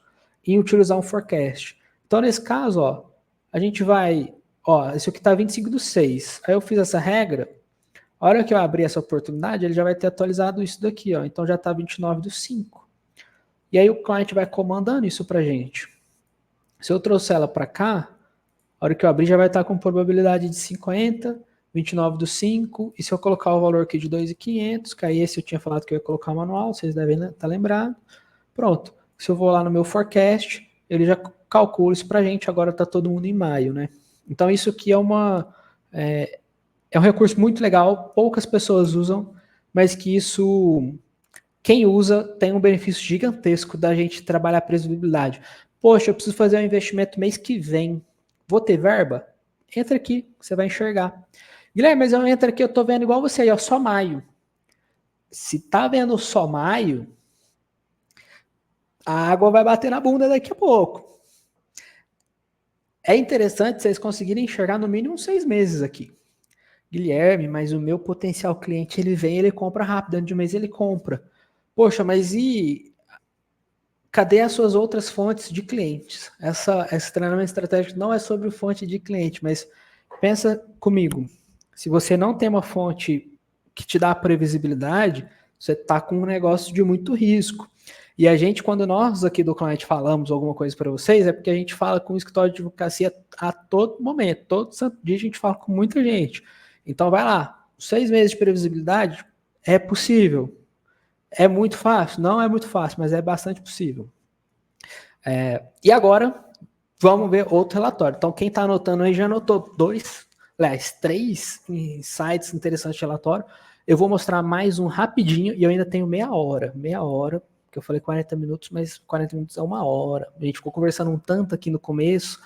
em utilizar um forecast. Então, nesse caso, ó, a gente vai ó, esse aqui tá 25/6. Aí eu fiz essa regra, a hora que eu abrir essa oportunidade, ele já vai ter atualizado isso daqui, ó. Então já tá 29/5. E aí o cliente vai comandando isso pra gente. Se eu trouxer ela para cá, a hora que eu abrir já vai estar com probabilidade de 50, 29/5, e se eu colocar o valor aqui de 2.500, que aí esse eu tinha falado que eu ia colocar manual, vocês devem estar lembrados. Pronto. Se eu vou lá no meu forecast, ele já calcula isso para a gente, agora está todo mundo em maio, né? Então isso aqui é um recurso muito legal, poucas pessoas usam, mas que isso, quem usa tem um benefício gigantesco da gente trabalhar a previsibilidade. Poxa, eu preciso fazer um investimento mês que vem. Vou ter verba? Entra aqui, você vai enxergar. Guilherme, mas eu entro aqui, eu tô vendo igual você aí, ó, só maio. Se tá vendo só maio, a água vai bater na bunda daqui a pouco. É interessante vocês conseguirem enxergar no mínimo 6 meses aqui. Guilherme, mas o meu potencial cliente, ele vem, ele compra rápido, dentro de um mês ele compra. Poxa, mas e cadê as suas outras fontes de clientes? Esse treinamento estratégico não é sobre fonte de cliente, mas pensa comigo. Se você não tem uma fonte que te dá a previsibilidade, você está com um negócio de muito risco. E a gente, quando nós aqui do cliente falamos alguma coisa para vocês, é porque a gente fala com o escritório de advocacia a todo momento. Todo santo dia a gente fala com muita gente. Então vai lá, 6 meses de previsibilidade é possível. É muito fácil? Não é muito fácil, mas é bastante possível. E agora, vamos ver outro relatório. Então, quem está anotando aí já anotou 3 insights interessantes de relatório. Eu vou mostrar mais um rapidinho e eu ainda tenho meia hora, porque eu falei 40 minutos, mas 40 minutos é 1 hora. A gente ficou conversando um tanto aqui no começo,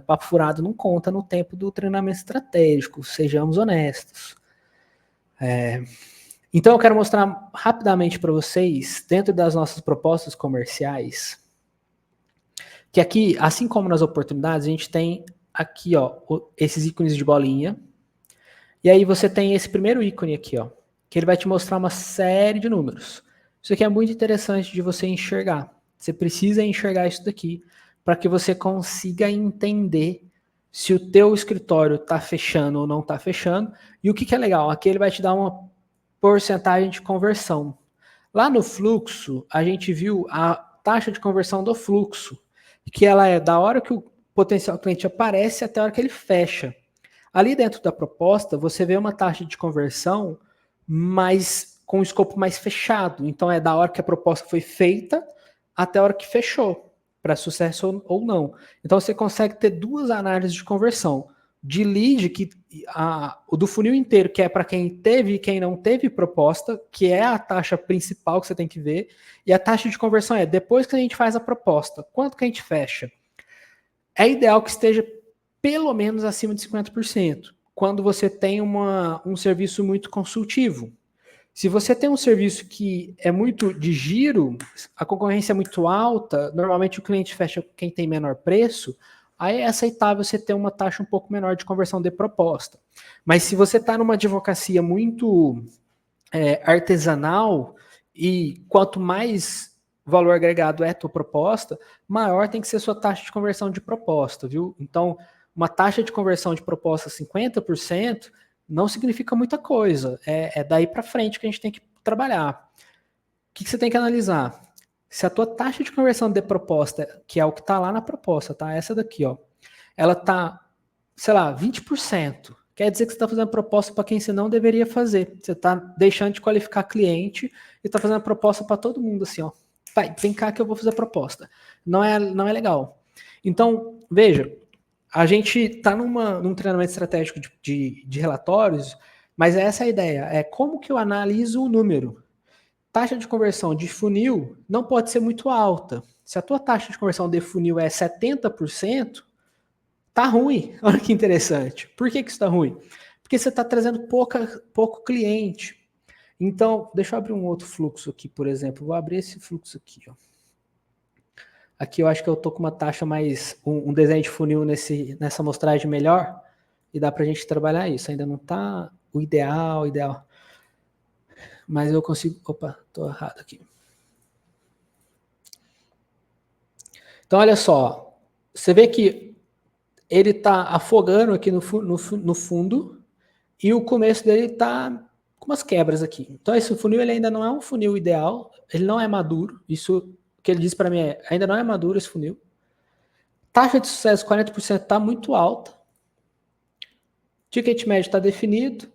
papo furado não conta no tempo do treinamento estratégico, sejamos honestos. Então eu quero mostrar rapidamente para vocês, dentro das nossas propostas comerciais, que aqui, assim como nas oportunidades, a gente tem aqui, ó, esses ícones de bolinha. E aí você tem esse primeiro ícone aqui, ó, que ele vai te mostrar uma série de números. Isso aqui é muito interessante de você enxergar. Você precisa enxergar isso daqui para que você consiga entender se o teu escritório está fechando ou não está fechando. E o que é legal, aqui ele vai te dar uma porcentagem de conversão. Lá no fluxo, a gente viu a taxa de conversão do fluxo, que ela é da hora que o potencial cliente aparece até a hora que ele fecha. Ali dentro da proposta, você vê uma taxa de conversão com um escopo mais fechado. Então, é da hora que a proposta foi feita até a hora que fechou, para sucesso ou não. Então, você consegue ter 2 análises de conversão. De lead, o do funil inteiro, que é para quem teve e quem não teve proposta, que é a taxa principal que você tem que ver, e a taxa de conversão é depois que a gente faz a proposta, quanto que a gente fecha? É ideal que esteja pelo menos acima de 50%, quando você tem um serviço muito consultivo. Se você tem um serviço que é muito de giro, a concorrência é muito alta, normalmente o cliente fecha quem tem menor preço, aí é aceitável você ter uma taxa um pouco menor de conversão de proposta. Mas se você está numa advocacia muito artesanal, e quanto mais valor agregado é a tua proposta, maior tem que ser a sua taxa de conversão de proposta, viu? Então, uma taxa de conversão de proposta 50% não significa muita coisa. É daí para frente que a gente tem que trabalhar. O que você tem que analisar? Se a tua taxa de conversão de proposta, que é o que está lá na proposta, tá? Essa daqui, ó, ela tá, sei lá, 20%. Quer dizer que você está fazendo proposta para quem você não deveria fazer. Você está deixando de qualificar cliente e está fazendo proposta para todo mundo, assim, ó. Vai, vem cá que eu vou fazer a proposta. Não é legal. Então, veja, a gente está num treinamento estratégico de relatórios, mas essa é a ideia. É como que eu analiso o número. Taxa de conversão de funil não pode ser muito alta. Se a tua taxa de conversão de funil é 70%, tá ruim. Olha que interessante. Por que isso tá ruim? Porque você está trazendo pouco cliente. Então, deixa eu abrir um outro fluxo aqui, por exemplo. Vou abrir esse fluxo aqui, ó. Aqui eu acho que eu tô com uma taxa mais, um desenho de funil nessa amostragem melhor, e dá pra gente trabalhar isso. Ainda não tá o ideal, mas eu consigo, opa, tô errado aqui. Então, olha só, você vê que ele está afogando aqui no fundo e o começo dele está com umas quebras aqui. Então esse funil ele ainda não é um funil ideal, ele não é maduro, isso que ele diz para mim é, ainda não é maduro esse funil. Taxa de sucesso 40% está muito alta. Ticket médio está definido.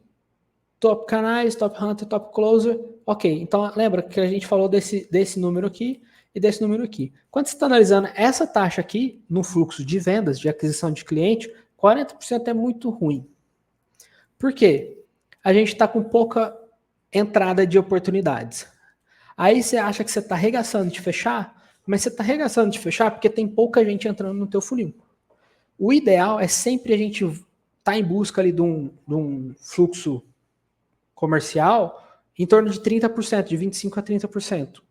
Top canais, top hunter, top closer. Ok, então lembra que a gente falou desse número aqui e desse número aqui. Quando você está analisando essa taxa aqui no fluxo de vendas, de aquisição de cliente, 40% é muito ruim. Por quê? A gente está com pouca entrada de oportunidades. Aí você acha que você está arregaçando de fechar, mas você está arregaçando de fechar porque tem pouca gente entrando no teu funil. O ideal é sempre a gente estar em busca ali de um fluxo comercial em torno de 30%, de 25% a 30%.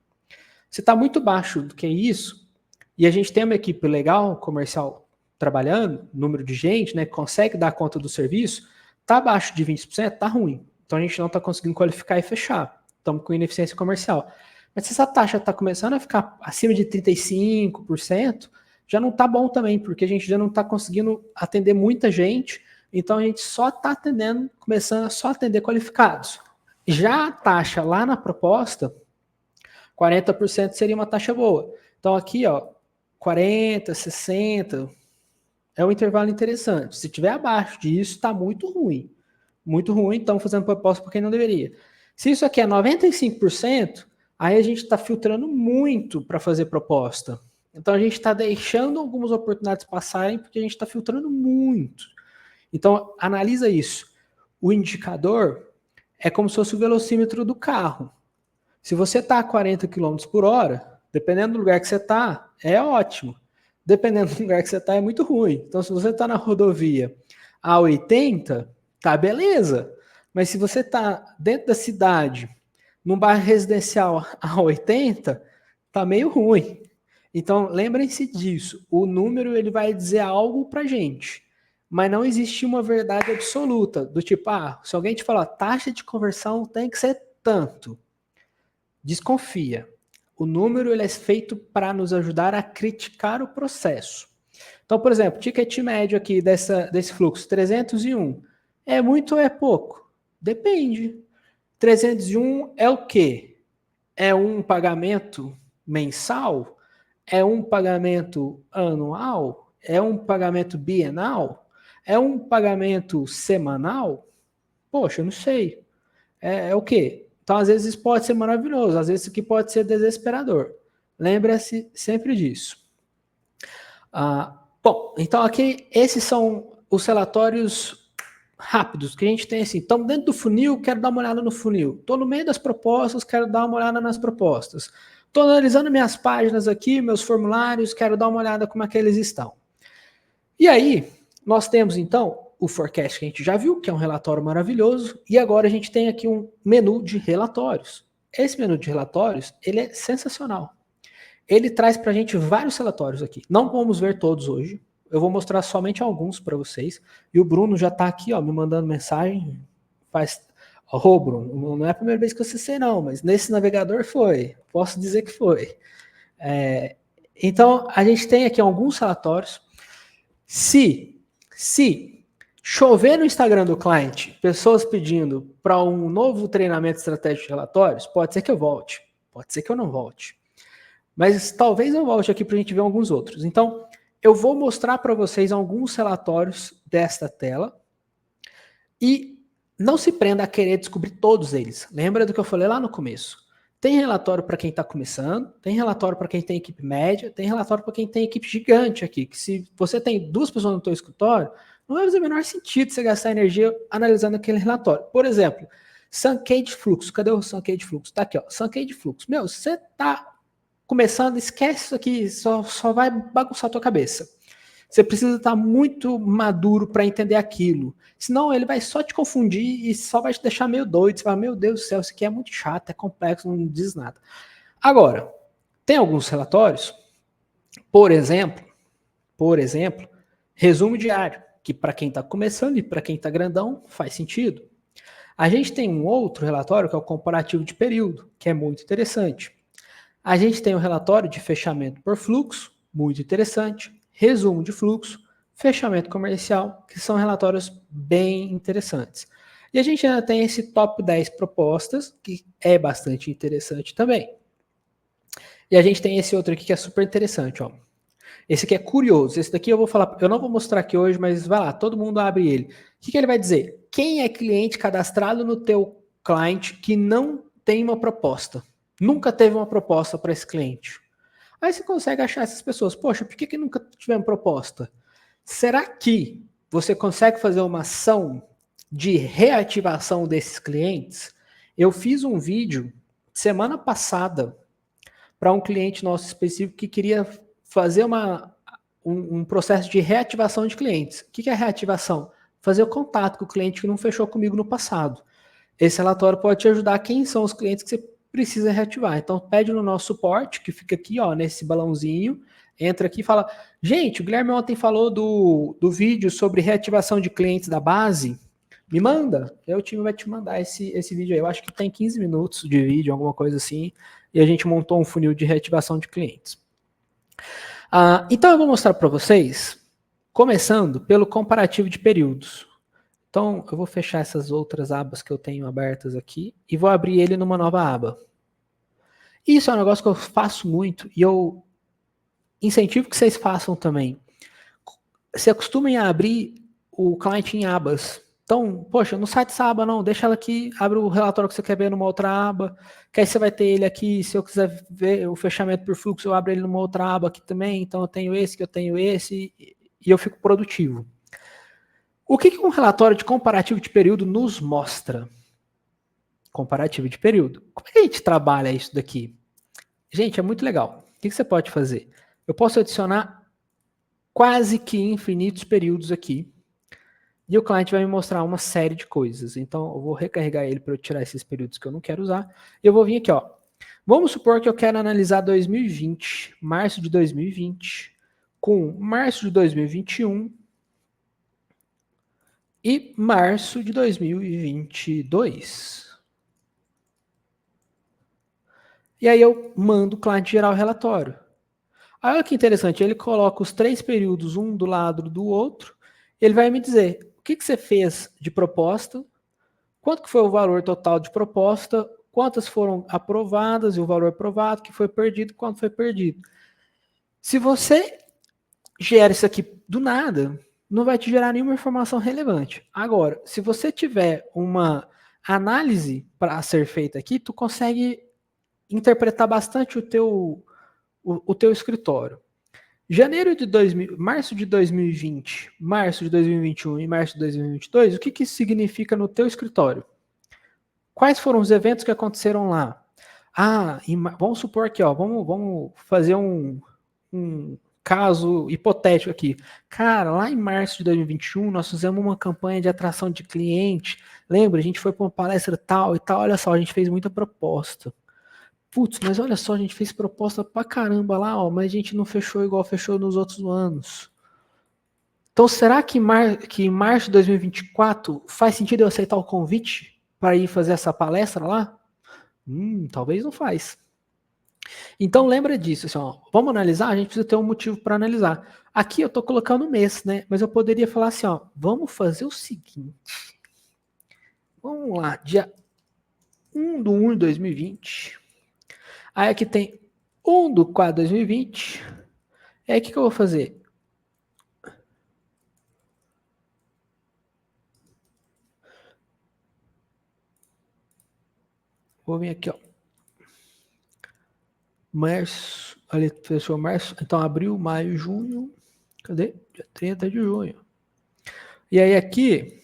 Se está muito baixo do que isso, e a gente tem uma equipe legal, comercial, trabalhando, número de gente, né, que consegue dar conta do serviço, está abaixo de 20%, está ruim. Então a gente não está conseguindo qualificar e fechar. Estamos com ineficiência comercial. Mas se essa taxa está começando a ficar acima de 35%, já não está bom também, porque a gente já não está conseguindo atender muita gente, então a gente só está atendendo, começando a só atender qualificados. Já a taxa lá na proposta, 40% seria uma taxa boa. Então aqui, ó, 40, 60, é um intervalo interessante. Se tiver abaixo disso, está muito ruim. Muito ruim, estamos fazendo proposta por quem não deveria. Se isso aqui é 95%, aí a gente está filtrando muito para fazer proposta. Então a gente está deixando algumas oportunidades passarem porque a gente está filtrando muito. Então analisa isso. O indicador é como se fosse o velocímetro do carro. Se você está a 40 km por hora, dependendo do lugar que você está, é ótimo. Dependendo do lugar que você está, é muito ruim. Então, se você está na rodovia a 80, tá beleza. Mas se você está dentro da cidade, num bairro residencial a 80, tá meio ruim. Então, lembrem-se disso. O número ele vai dizer algo para gente. Mas não existe uma verdade absoluta. Do tipo, se alguém te falar taxa de conversão tem que ser tanto. Desconfia. O número ele é feito para nos ajudar a criticar o processo. Então, por exemplo, ticket médio aqui desse fluxo, 301. É muito ou é pouco? Depende. 301 é o quê? É um pagamento mensal? É um pagamento anual? É um pagamento bienal? É um pagamento semanal? Poxa, eu não sei. É o quê? Então, às vezes, isso pode ser maravilhoso, às vezes, isso aqui pode ser desesperador. Lembre-se sempre disso. Bom, então aqui, esses são os relatórios rápidos que a gente tem assim. Estamos dentro do funil, quero dar uma olhada no funil. Estou no meio das propostas, quero dar uma olhada nas propostas. Estou analisando minhas páginas aqui, meus formulários, quero dar uma olhada como é que eles estão. E aí, nós temos, então, o forecast que a gente já viu, que é um relatório maravilhoso, e agora a gente tem aqui um menu de relatórios. Esse menu de relatórios, ele é sensacional. Ele traz para a gente vários relatórios aqui. Não vamos ver todos hoje, eu vou mostrar somente alguns para vocês. E o Bruno já está aqui, ó, me mandando mensagem. Bruno, não é a primeira vez que eu acessei não, mas nesse navegador foi. Posso dizer que foi. Então, a gente tem aqui alguns relatórios. Se chover no Instagram do cliente, pessoas pedindo para um novo treinamento estratégico de relatórios, pode ser que eu volte, pode ser que eu não volte. Mas talvez eu volte aqui para a gente ver alguns outros. Então, eu vou mostrar para vocês alguns relatórios desta tela e não se prenda a querer descobrir todos eles. Lembra do que eu falei lá no começo? Tem relatório para quem está começando, tem relatório para quem tem equipe média, tem relatório para quem tem equipe gigante aqui, que se você tem 2 pessoas no seu escritório, não vai fazer o menor sentido você gastar energia analisando aquele relatório. Por exemplo, Sankey de fluxo. Cadê o Sankey de fluxo? Tá aqui, ó. Sankey de fluxo. Meu, você tá começando, esquece isso aqui, só vai bagunçar a tua cabeça. Você precisa estar muito maduro para entender aquilo. Senão ele vai só te confundir e só vai te deixar meio doido. Você fala, meu Deus do céu, isso aqui é muito chato, é complexo, não diz nada. Agora, tem alguns relatórios, por exemplo, resumo diário, que para quem está começando e para quem está grandão faz sentido. A gente tem um outro relatório que é o comparativo de período, que é muito interessante. A gente tem o relatório de fechamento por fluxo, muito interessante. Resumo de fluxo, fechamento comercial, que são relatórios bem interessantes. E a gente ainda tem esse top 10 propostas, que é bastante interessante também. E a gente tem esse outro aqui que é super interessante, ó. Esse aqui é curioso. Esse daqui eu vou falar, eu não vou mostrar aqui hoje, mas vai lá, todo mundo abre ele. O que ele vai dizer? Quem é cliente cadastrado no teu client que não tem uma proposta? Nunca teve uma proposta para esse cliente. Aí você consegue achar essas pessoas. Poxa, por que nunca tivemos proposta? Será que você consegue fazer uma ação de reativação desses clientes? Eu fiz um vídeo semana passada para um cliente nosso específico que queria fazer um processo de reativação de clientes. O que é reativação? Fazer o contato com o cliente que não fechou comigo no passado. Esse relatório pode te ajudar quem são os clientes que você precisa reativar. Então, pede no nosso suporte, que fica aqui, ó, nesse balãozinho, entra aqui e fala, gente, o Guilherme ontem falou do vídeo sobre reativação de clientes da base, me manda, o time vai te mandar esse vídeo aí. Eu acho que tem 15 minutos de vídeo, alguma coisa assim, e a gente montou um funil de reativação de clientes. Então eu vou mostrar para vocês, começando pelo comparativo de períodos. Então eu vou fechar essas outras abas que eu tenho abertas aqui e vou abrir ele numa nova aba. Isso é um negócio que eu faço muito e eu incentivo que vocês façam também. Se acostumem a abrir o cliente em abas. Então, poxa, não sai dessa aba não, deixa ela aqui, abre o relatório que você quer ver numa outra aba, que aí você vai ter ele aqui, se eu quiser ver o fechamento por fluxo, eu abro ele numa outra aba aqui também, então eu tenho esse, e eu fico produtivo. O que um relatório de comparativo de período nos mostra? Comparativo de período. Como é que a gente trabalha isso daqui? Gente, é muito legal. O que você pode fazer? Eu posso adicionar quase que infinitos períodos aqui, e o cliente vai me mostrar uma série de coisas. Então, eu vou recarregar ele para eu tirar esses períodos que eu não quero usar. E eu vou vir aqui, ó. Vamos supor que eu quero analisar 2020, março de 2020, com março de 2021 e março de 2022. E aí eu mando o cliente gerar o relatório. Aí olha que interessante, ele coloca os 3 períodos um do lado do outro, ele vai me dizer o que você fez de proposta, quanto que foi o valor total de proposta, quantas foram aprovadas e o valor aprovado, que foi perdido, quanto foi perdido. Se você gera isso aqui do nada, não vai te gerar nenhuma informação relevante. Agora, se você tiver uma análise para ser feita aqui, tu consegue interpretar bastante o teu escritório. Março de 2020, março de 2021 e março de 2022, o que isso significa no teu escritório? Quais foram os eventos que aconteceram lá? Vamos supor aqui, ó, vamos fazer um caso hipotético aqui. Cara, lá em março de 2021, nós fizemos uma campanha de atração de cliente. Lembra? A gente foi para uma palestra tal e tal. Olha só, a gente fez muita proposta. Putz, mas olha só, a gente fez proposta pra caramba lá, ó, mas a gente não fechou igual fechou nos outros anos. Então, será que em março de 2024 faz sentido eu aceitar o convite para ir fazer essa palestra lá? Talvez não faz. Então, lembra disso, assim, ó, vamos analisar? A gente precisa ter um motivo para analisar. Aqui eu estou colocando o mês, né? Mas eu poderia falar assim, ó, vamos fazer o seguinte. Vamos lá, dia 1/1 de 2020. Aí aqui tem 1/4 de 2020. E aí o que eu vou fazer? Vou vir aqui, ó. Março, ali fechou março, então abril, maio, junho. Cadê? Dia 30 de junho. E aí aqui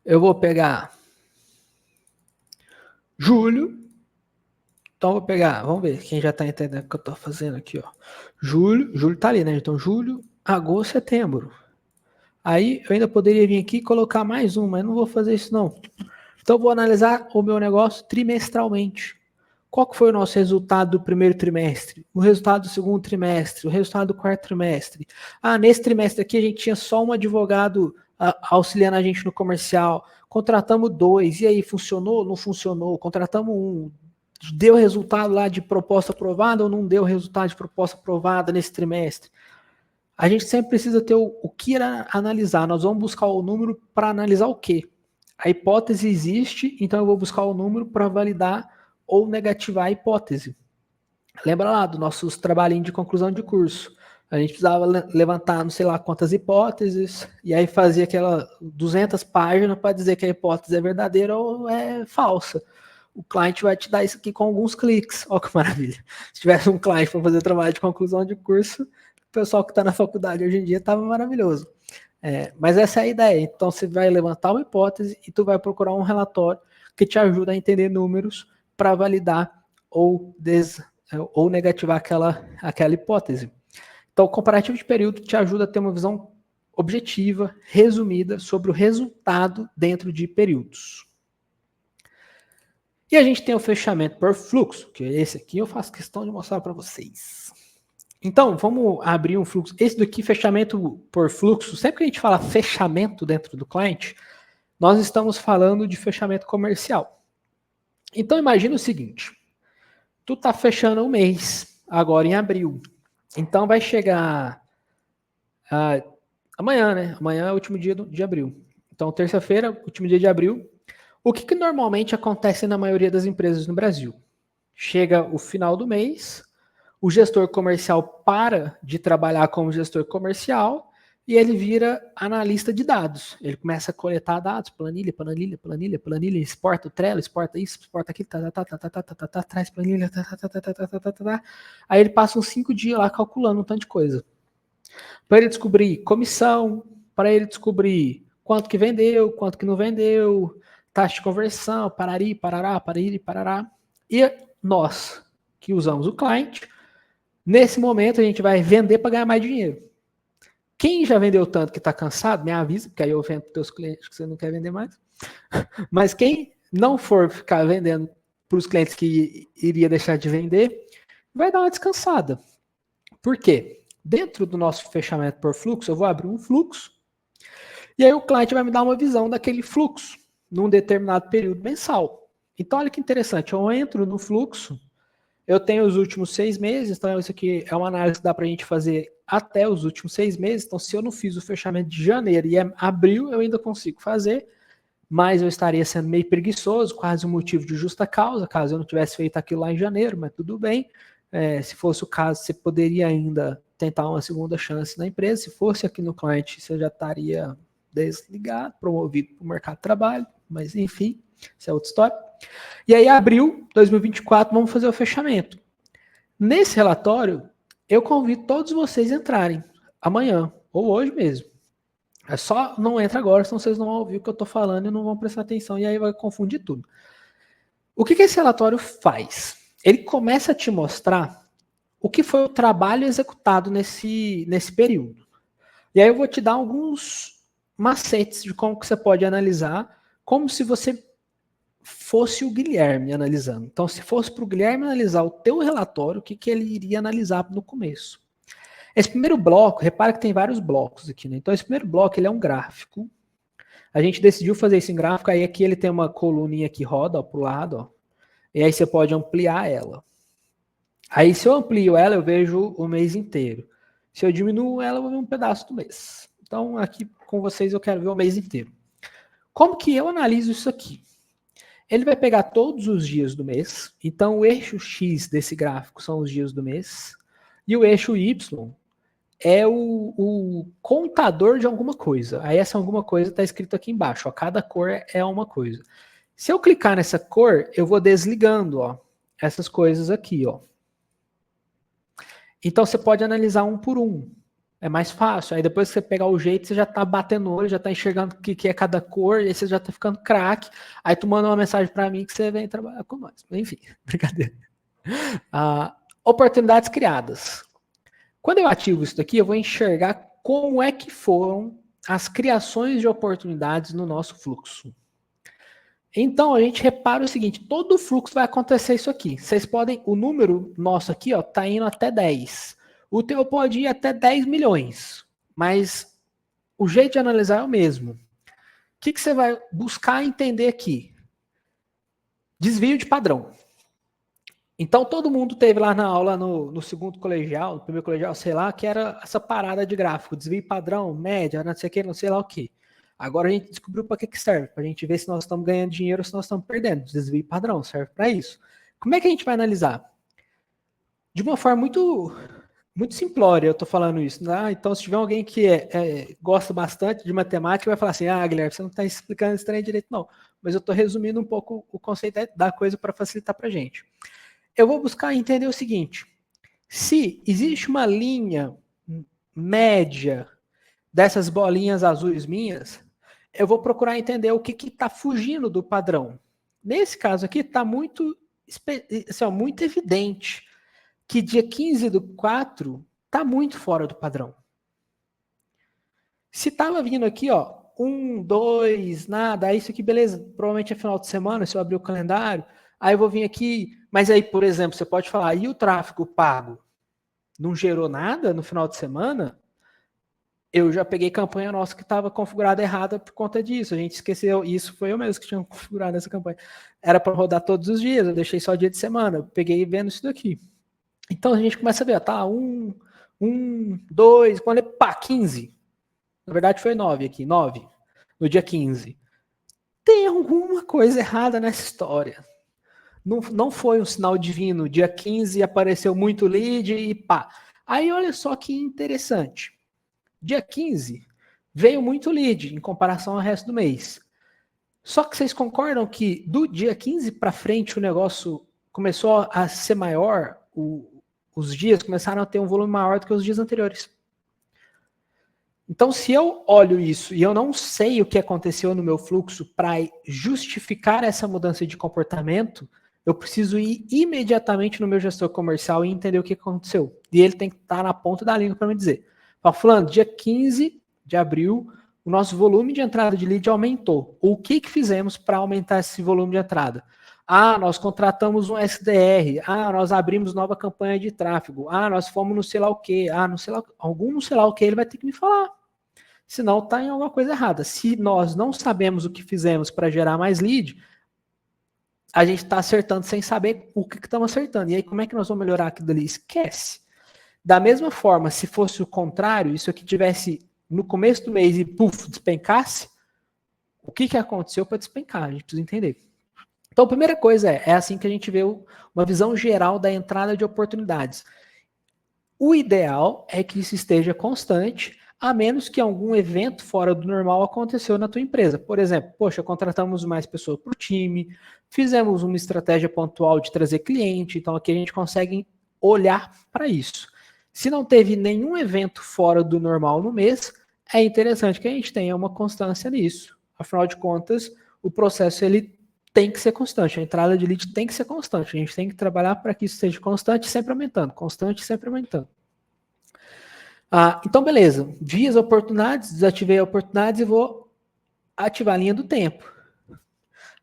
eu vou pegar julho. Então eu vou pegar, vamos ver quem já tá entendendo o que eu tô fazendo aqui, ó. Julho tá ali, né? Então julho, agosto, setembro. Aí eu ainda poderia vir aqui e colocar mais um, mas não vou fazer isso não. Então eu vou analisar o meu negócio trimestralmente. Qual que foi o nosso resultado do primeiro trimestre? O resultado do segundo trimestre? O resultado do quarto trimestre? Nesse trimestre aqui a gente tinha só um advogado auxiliando a gente no comercial. Contratamos 2. E aí, funcionou? Não funcionou? Contratamos 1. Deu resultado lá de proposta aprovada ou não deu resultado de proposta aprovada nesse trimestre? a gente sempre precisa ter o que analisar. Nós vamos buscar o número para analisar o quê? A hipótese existe, então eu vou buscar o número para validar ou negativar a hipótese. Lembra lá do nossos trabalhinhos de conclusão de curso. A gente precisava levantar não sei lá quantas hipóteses, e aí fazia aquela 200 páginas para dizer que a hipótese é verdadeira ou é falsa. O cliente vai te dar isso aqui com alguns cliques. Olha que maravilha. Se tivesse um cliente para fazer trabalho de conclusão de curso, o pessoal que está na faculdade hoje em dia estava maravilhoso. Mas essa é a ideia. Então você vai levantar uma hipótese e tu vai procurar um relatório que te ajuda a entender números para validar ou negativar aquela hipótese. Então, o comparativo de período te ajuda a ter uma visão objetiva, resumida, sobre o resultado dentro de períodos. E a gente tem o fechamento por fluxo, que esse aqui eu faço questão de mostrar para vocês. Então, vamos abrir um fluxo. Esse daqui, fechamento por fluxo, sempre que a gente fala fechamento dentro do cliente, nós estamos falando de fechamento comercial. Então, imagina o seguinte. Tu tá fechando um mês, agora em abril. Então vai chegar amanhã, né? Amanhã é o último dia de abril. Então, terça-feira, último dia de abril. O que normalmente acontece na maioria das empresas no Brasil? Chega o final do mês, o gestor comercial para de trabalhar como gestor comercial e ele vira analista de dados. Ele começa a coletar dados, planilha, exporta o Trello, exporta isso, exporta aquilo, traz planilha, Aí ele passa uns 5 dias lá calculando um tanto de coisa. Para ele descobrir comissão, para ele descobrir quanto que vendeu, quanto que não vendeu, taxa de conversão, parari, parará. E nós, que usamos o cliente, nesse momento a gente vai vender para ganhar mais dinheiro. Quem já vendeu tanto que está cansado, me avisa, porque aí eu vendo para os teus clientes que você não quer vender mais. Mas quem não for ficar vendendo para os clientes que iria deixar de vender, vai dar uma descansada. Por quê? Dentro do nosso fechamento por fluxo, eu vou abrir um fluxo e aí o cliente vai me dar uma visão daquele fluxo num determinado período mensal. Então, olha que interessante, eu entro no fluxo, eu tenho os últimos 6 meses, então isso aqui é uma análise que dá para a gente fazer até os últimos 6 meses, então se eu não fiz o fechamento de janeiro e abril, eu ainda consigo fazer, mas eu estaria sendo meio preguiçoso, quase um motivo de justa causa, caso eu não tivesse feito aquilo lá em janeiro, mas tudo bem. Se fosse o caso, você poderia ainda tentar uma segunda chance na empresa. Se fosse aqui no cliente, você já estaria desligado, promovido para o mercado de trabalho, mas enfim, isso é outra história. E aí, abril 2024, vamos fazer o fechamento. Nesse relatório, eu convido todos vocês a entrarem amanhã, ou hoje mesmo. É só não entra agora, senão vocês não vão ouvir o que eu estou falando e não vão prestar atenção, e aí vai confundir tudo. O que esse relatório faz? Ele começa a te mostrar o que foi o trabalho executado nesse período. E aí eu vou te dar alguns macetes de como que você pode analisar, como se você fosse o Guilherme analisando. Então, se fosse para o Guilherme analisar o teu relatório, o que ele iria analisar no começo? Esse primeiro bloco, repara que tem vários blocos aqui, né? Então, esse primeiro bloco, ele é um gráfico. A gente decidiu fazer esse gráfico, aí aqui ele tem uma coluninha que roda para o lado, ó. E aí você pode ampliar ela. Aí, se eu amplio ela, eu vejo o mês inteiro. Se eu diminuo ela, eu vou ver um pedaço do mês. Então, aqui com vocês, eu quero ver o mês inteiro. Como que eu analiso isso aqui? Ele vai pegar todos os dias do mês. Então, o eixo X desse gráfico são os dias do mês. E o eixo Y é o contador de alguma coisa. Aí, essa alguma coisa está escrito aqui embaixo. Ó, cada cor é uma coisa. Se eu clicar nessa cor, eu vou desligando, ó, essas coisas aqui, ó. Então, você pode analisar um por um. É mais fácil. Aí, depois que você pegar o jeito, você já está batendo o olho, já está enxergando o que é cada cor, e aí você já está ficando craque. Aí, tu manda uma mensagem para mim que você vem trabalhar com nós. Enfim, brincadeira. Oportunidades criadas. Quando eu ativo isso daqui, eu vou enxergar como é que foram as criações de oportunidades no nosso fluxo. Então, a gente repara o seguinte, todo o fluxo vai acontecer isso aqui. Vocês podem, o número nosso aqui, ó, tá indo até 10. O teu pode ir até 10 milhões, mas o jeito de analisar é o mesmo. O que você vai buscar entender aqui? Desvio de padrão. Então, todo mundo teve lá na aula no segundo colegial, no primeiro colegial, sei lá, que era essa parada de gráfico, desvio padrão, média, não sei o que, não sei lá o que. Agora a gente descobriu para que serve, para a gente ver se nós estamos ganhando dinheiro ou se nós estamos perdendo. Desvio padrão serve para isso. Como é que a gente vai analisar? De uma forma muito simplória, eu estou falando isso. Né? Então, se tiver alguém que gosta bastante de matemática, vai falar assim, Guilherme, você não está explicando esse trem direito, não. Mas eu estou resumindo um pouco o conceito da coisa para facilitar para a gente. Eu vou buscar entender o seguinte, se existe uma linha média dessas bolinhas azuis minhas, eu vou procurar entender o que está fugindo do padrão. Nesse caso aqui, está muito, assim, muito evidente que dia 15/4 está muito fora do padrão. Se estava vindo aqui, ó, 1, 2, nada, isso aqui, beleza, provavelmente é final de semana, se eu abrir o calendário, aí eu vou vir aqui, mas aí, por exemplo, você pode falar, e o tráfego pago? Não gerou nada no final de semana? Eu já peguei campanha nossa que estava configurada errada por conta disso. A gente esqueceu, isso foi eu mesmo que tinha configurado essa campanha. Era para rodar todos os dias, eu deixei só dia de semana. Eu peguei vendo isso daqui. Então a gente começa a ver, tá, 1, 2, quando é pá, 15. Na verdade foi 9 aqui, 9, no dia 15. Tem alguma coisa errada nessa história. Não foi um sinal divino. Dia 15 apareceu muito lead e pá. Aí olha só que interessante. Dia 15 veio muito lead em comparação ao resto do mês. Só que vocês concordam que do dia 15 para frente o negócio começou a ser maior, os dias começaram a ter um volume maior do que os dias anteriores. Então, se eu olho isso e eu não sei o que aconteceu no meu fluxo para justificar essa mudança de comportamento, eu preciso ir imediatamente no meu gestor comercial e entender o que aconteceu. E ele tem que estar na ponta da língua para me dizer. Falando, dia 15 de abril, o nosso volume de entrada de lead aumentou. O que fizemos para aumentar esse volume de entrada? Nós contratamos um SDR. Nós abrimos nova campanha de tráfego. Nós fomos no sei lá o quê. Não sei lá, algum não sei lá o que ele vai ter que me falar. Senão está em alguma coisa errada. Se nós não sabemos o que fizemos para gerar mais lead, a gente está acertando sem saber o que estamos acertando. E aí, como é que nós vamos melhorar aquilo ali? Esquece. Da mesma forma, se fosse o contrário, isso aqui tivesse no começo do mês e despencasse, o que aconteceu para despencar? A gente precisa entender. Então, a primeira coisa é assim que a gente vê uma visão geral da entrada de oportunidades. O ideal é que isso esteja constante, a menos que algum evento fora do normal aconteceu na tua empresa. Por exemplo, contratamos mais pessoas para o time, fizemos uma estratégia pontual de trazer cliente, então aqui a gente consegue olhar para isso. Se não teve nenhum evento fora do normal no mês, é interessante que a gente tenha uma constância nisso. Afinal de contas, o processo ele tem que ser constante, a entrada de lead tem que ser constante, a gente tem que trabalhar para que isso seja constante e sempre aumentando, constante e sempre aumentando. Então, beleza, vi as oportunidades, desativei as oportunidades e vou ativar a linha do tempo.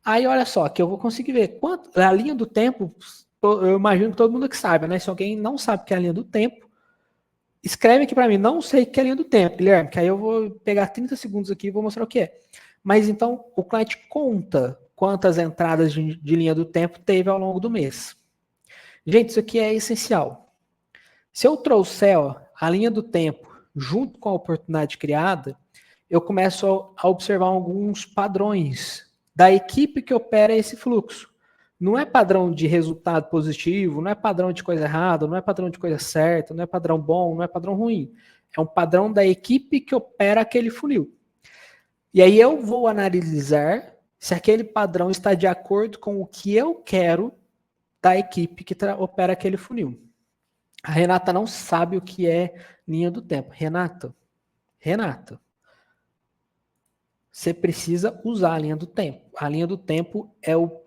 Aí, olha só, que eu vou conseguir ver quanto a linha do tempo, eu imagino que todo mundo que saiba, né? Se alguém não sabe o que é a linha do tempo, escreve aqui para mim, não sei o que é a linha do tempo, Guilherme, que aí eu vou pegar 30 segundos aqui e vou mostrar o que é. Mas então, o cliente conta quantas entradas de linha do tempo teve ao longo do mês. Gente, isso aqui é essencial. Se eu trouxer a linha do tempo junto com a oportunidade criada, eu começo a observar alguns padrões da equipe que opera esse fluxo. Não é padrão de resultado positivo, não é padrão de coisa errada, não é padrão de coisa certa, não é padrão bom, não é padrão ruim. É um padrão da equipe que opera aquele funil. E aí eu vou analisar se aquele padrão está de acordo com o que eu quero da equipe que opera aquele funil. A Renata não sabe o que é linha do tempo. Renata, você precisa usar a linha do tempo. A linha do tempo é o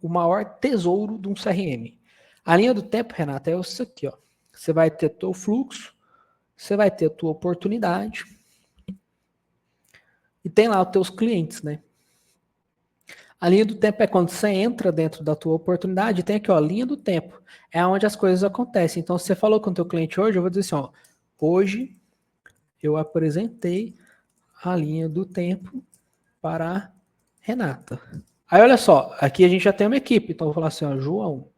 maior tesouro de um CRM. A linha do tempo, Renata, é isso aqui. Ó. Você vai ter teu fluxo, você vai ter a tua oportunidade e tem lá os teus clientes, né? A linha do tempo é quando você entra dentro da tua oportunidade, tem aqui, ó, linha do tempo. É onde as coisas acontecem. Então, se você falou com o teu cliente hoje, eu vou dizer assim, ó, hoje eu apresentei a linha do tempo para a Renata. Aí, olha só, aqui a gente já tem uma equipe. Então, eu vou falar assim, ó, João,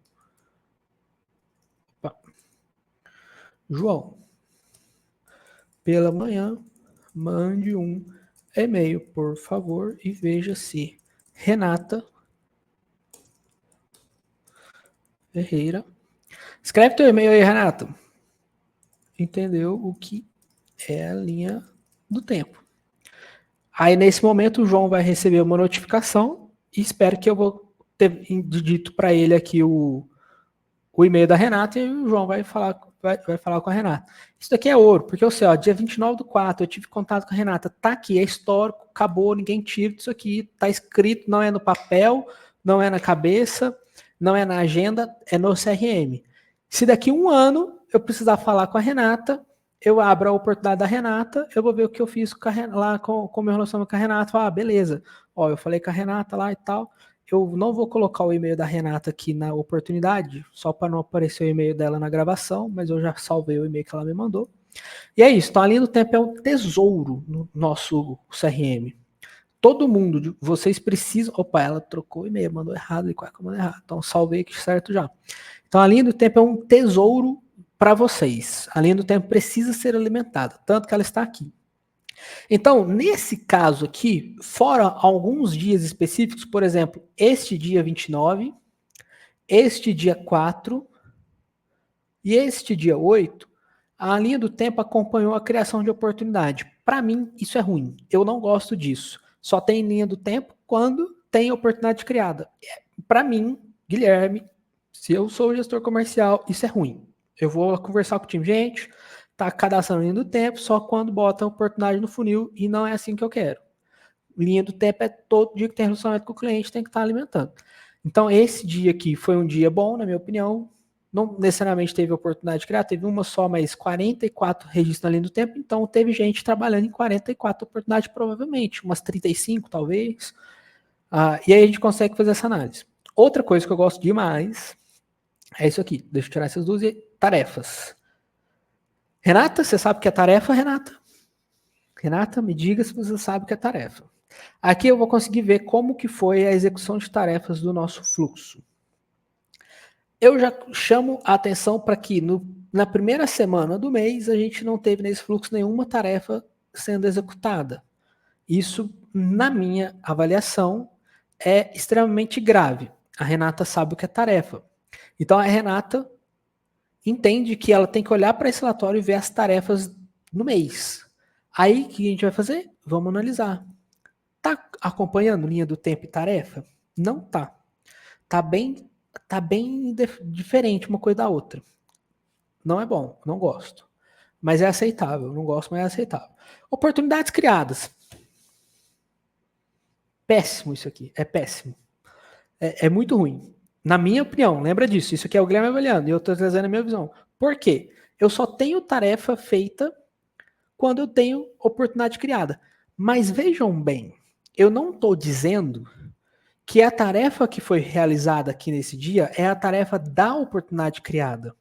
João, pela manhã, mande um e-mail, por favor, e veja se Renata Ferreira. Escreve teu e-mail aí, Renata. Entendeu o que é a linha do tempo. Aí, nesse momento, o João vai receber uma notificação e espero que eu vou ter dito para ele aqui o e-mail da Renata e o João vai falar com a Renata. Isso daqui é ouro, porque eu sei, ó, dia 29/4 eu tive contato com a Renata, tá aqui, é histórico, acabou, ninguém tira disso aqui, tá escrito, não é no papel, não é na cabeça, não é na agenda, é no CRM. Se daqui um ano eu precisar falar com a Renata, eu abro a oportunidade da Renata, eu vou ver o que eu fiz lá com o meu relacionamento com a Renata, beleza, ó, eu falei com a Renata lá e tal, eu não vou colocar o e-mail da Renata aqui na oportunidade, só para não aparecer o e-mail dela na gravação, mas eu já salvei o e-mail que ela me mandou. E é isso, então a linha do tempo é um tesouro no nosso CRM. Todo mundo, vocês precisam... Opa, ela trocou o e-mail, mandou errado, e qual é que eu mandei errado? Então salvei aqui certo já. Então a linha do tempo é um tesouro para vocês. A linha do tempo precisa ser alimentada, tanto que ela está aqui. Então, nesse caso aqui, fora alguns dias específicos, por exemplo, este dia 29, este dia 4 e este dia 8, a linha do tempo acompanhou a criação de oportunidade. Para mim, isso é ruim. Eu não gosto disso. Só tem linha do tempo quando tem oportunidade criada. Para mim, Guilherme, se eu sou gestor comercial, isso é ruim. Eu vou conversar com o time, gente, tá cadastrando linha do tempo só quando bota a oportunidade no funil e não é assim que eu quero. Linha do tempo é todo dia que tem relacionamento com o cliente, tem que estar alimentando. Então, esse dia aqui foi um dia bom, na minha opinião. Não necessariamente teve oportunidade de criar, teve uma só, mas 44 registros na linha do tempo, então teve gente trabalhando em 44 oportunidades, provavelmente, umas 35 talvez. E aí a gente consegue fazer essa análise. Outra coisa que eu gosto demais é isso aqui. Deixa eu tirar essas duas tarefas. Renata, você sabe o que é tarefa, Renata? Renata, me diga se você sabe o que é tarefa. Aqui eu vou conseguir ver como que foi a execução de tarefas do nosso fluxo. Eu já chamo a atenção para que na primeira semana do mês a gente não teve nesse fluxo nenhuma tarefa sendo executada. Isso, na minha avaliação, é extremamente grave. A Renata sabe o que é tarefa. Então a Renata entende que ela tem que olhar para esse relatório e ver as tarefas no mês. Aí o que a gente vai fazer? Vamos analisar. Tá acompanhando linha do tempo e tarefa? Não tá. Tá bem diferente uma coisa da outra. Não é bom, não gosto. Mas é aceitável. Não gosto, mas é aceitável. Oportunidades criadas. Péssimo isso aqui. É péssimo. É muito ruim. Na minha opinião, lembra disso. Isso aqui é o Guilherme avaliando e eu estou trazendo a minha visão. Por quê? Eu só tenho tarefa feita quando eu tenho oportunidade criada. Mas vejam bem, eu não estou dizendo que a tarefa que foi realizada aqui nesse dia é a tarefa da oportunidade criada.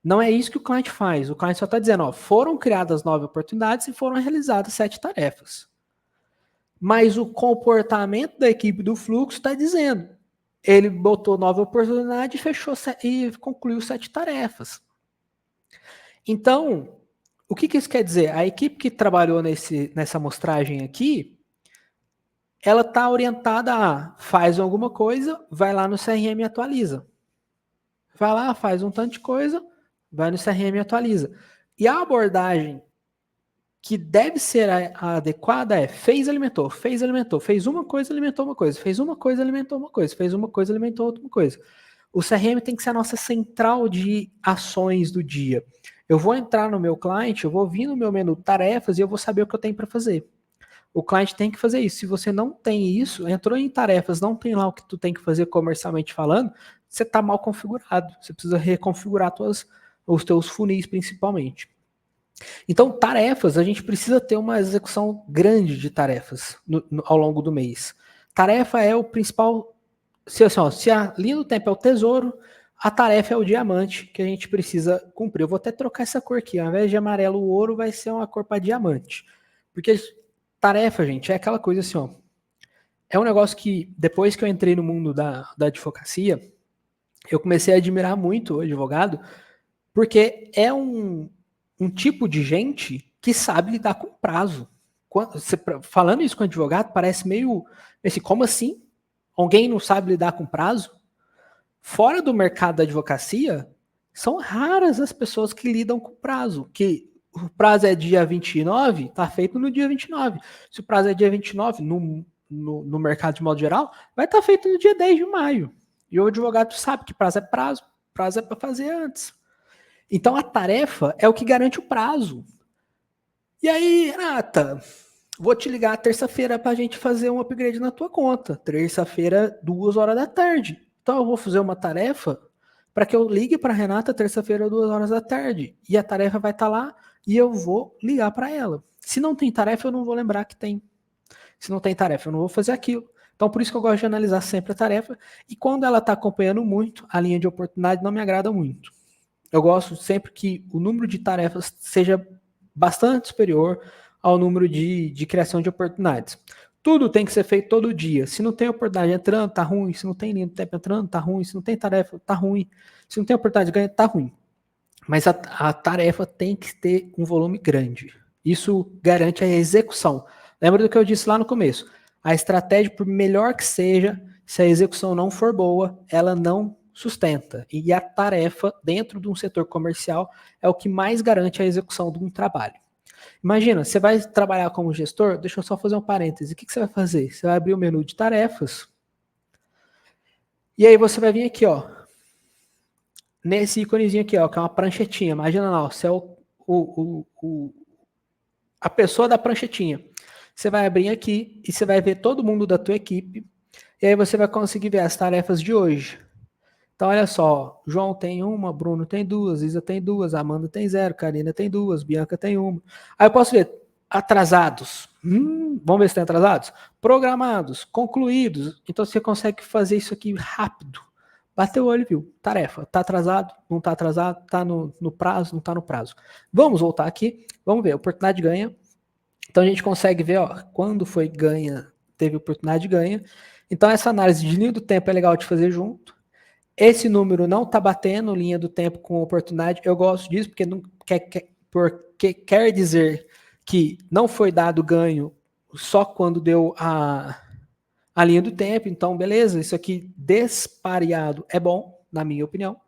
Não é isso que o cliente faz. O cliente só está dizendo, ó, foram criadas 9 oportunidades e foram realizadas 7 tarefas. Mas o comportamento da equipe do fluxo está dizendo, ele botou 9 oportunidades e fechou e concluiu 7 tarefas. Então, o que isso quer dizer? A equipe que trabalhou nessa amostragem aqui, ela está orientada a faz alguma coisa, vai lá no CRM e atualiza. Vai lá, faz um tanto de coisa, vai no CRM e atualiza. E a abordagem que deve ser a adequada é fez, alimentou, fez uma coisa, alimentou uma coisa, fez uma coisa, alimentou uma coisa, fez uma coisa, alimentou outra coisa. O CRM tem que ser a nossa central de ações do dia. Eu vou entrar no meu cliente, eu vou vir no meu menu tarefas e eu vou saber o que eu tenho para fazer. O cliente tem que fazer isso. Se você não tem isso, entrou em tarefas, não tem lá o que tu tem que fazer comercialmente falando, você está mal configurado. Você precisa reconfigurar os teus funis principalmente. Então, tarefas, a gente precisa ter uma execução grande de tarefas ao longo do mês. Tarefa é o principal... Se a linha do tempo é o tesouro, a tarefa é o diamante que a gente precisa cumprir. Eu vou até trocar essa cor aqui. Ao invés de amarelo, o ouro vai ser uma cor para diamante. Porque tarefa, gente, é aquela coisa assim, ó. É um negócio que, depois que eu entrei no mundo da advocacia, eu comecei a admirar muito o advogado Porque é um tipo de gente que sabe lidar com prazo. Falando isso com advogado, parece meio assim, como assim? Alguém não sabe lidar com prazo? Fora do mercado da advocacia, são raras as pessoas que lidam com prazo. Que o prazo é dia 29, está feito no dia 29. Se o prazo é dia 29, no mercado de modo geral, vai estar feito no dia 10 de maio. E o advogado sabe que prazo é para fazer antes. Então a tarefa é o que garante o prazo. E aí, Renata, vou te ligar terça-feira para a gente fazer um upgrade na tua conta. Terça-feira, 2 horas da tarde. Então eu vou fazer uma tarefa para que eu ligue para a Renata terça-feira, 2 horas da tarde. E a tarefa vai estar lá e eu vou ligar para ela. Se não tem tarefa, eu não vou lembrar que tem. Se não tem tarefa, eu não vou fazer aquilo. Então, por isso que eu gosto de analisar sempre a tarefa. E quando ela está acompanhando muito, a linha de oportunidade não me agrada muito. Eu gosto sempre que o número de tarefas seja bastante superior ao número de criação de oportunidades. Tudo tem que ser feito todo dia. Se não tem oportunidade entrando, tá ruim. Se não tem linha do tempo entrando, tá ruim. Se não tem tarefa, tá ruim. Se não tem oportunidade de ganho, tá ruim. Mas a tarefa tem que ter um volume grande. Isso garante a execução. Lembra do que eu disse lá no começo? A estratégia, por melhor que seja, se a execução não for boa, ela não sustenta. E a tarefa dentro de um setor comercial é o que mais garante a execução de um trabalho. Imagina, você vai trabalhar como gestor, deixa eu só fazer um parêntese. O que você vai fazer? Você vai abrir o menu de tarefas. E aí você vai vir aqui, ó. Nesse íconezinho aqui, ó, que é uma pranchetinha. Imagina lá, ó, você é a pessoa da pranchetinha. Você vai abrir aqui e você vai ver todo mundo da tua equipe. E aí você vai conseguir ver as tarefas de hoje. Então, olha só, João tem uma, Bruno tem duas, Isa tem duas, Amanda tem 0, Karina tem 2, Bianca tem 1. Aí eu posso ver atrasados. Vamos ver se tem atrasados? Programados, concluídos. Então, você consegue fazer isso aqui rápido. Bateu o olho e viu. Tarefa. Tá atrasado? Não tá atrasado? Tá no prazo? Não tá no prazo. Vamos voltar aqui. Vamos ver. Oportunidade ganha. Então, a gente consegue ver, ó, quando foi ganha, teve oportunidade de ganha. Então, essa análise de linha do tempo é legal de fazer junto. Esse número não está batendo linha do tempo com oportunidade. Eu gosto disso porque quer dizer que não foi dado ganho só quando deu a linha do tempo. Então, beleza, isso aqui despareado é bom, na minha opinião.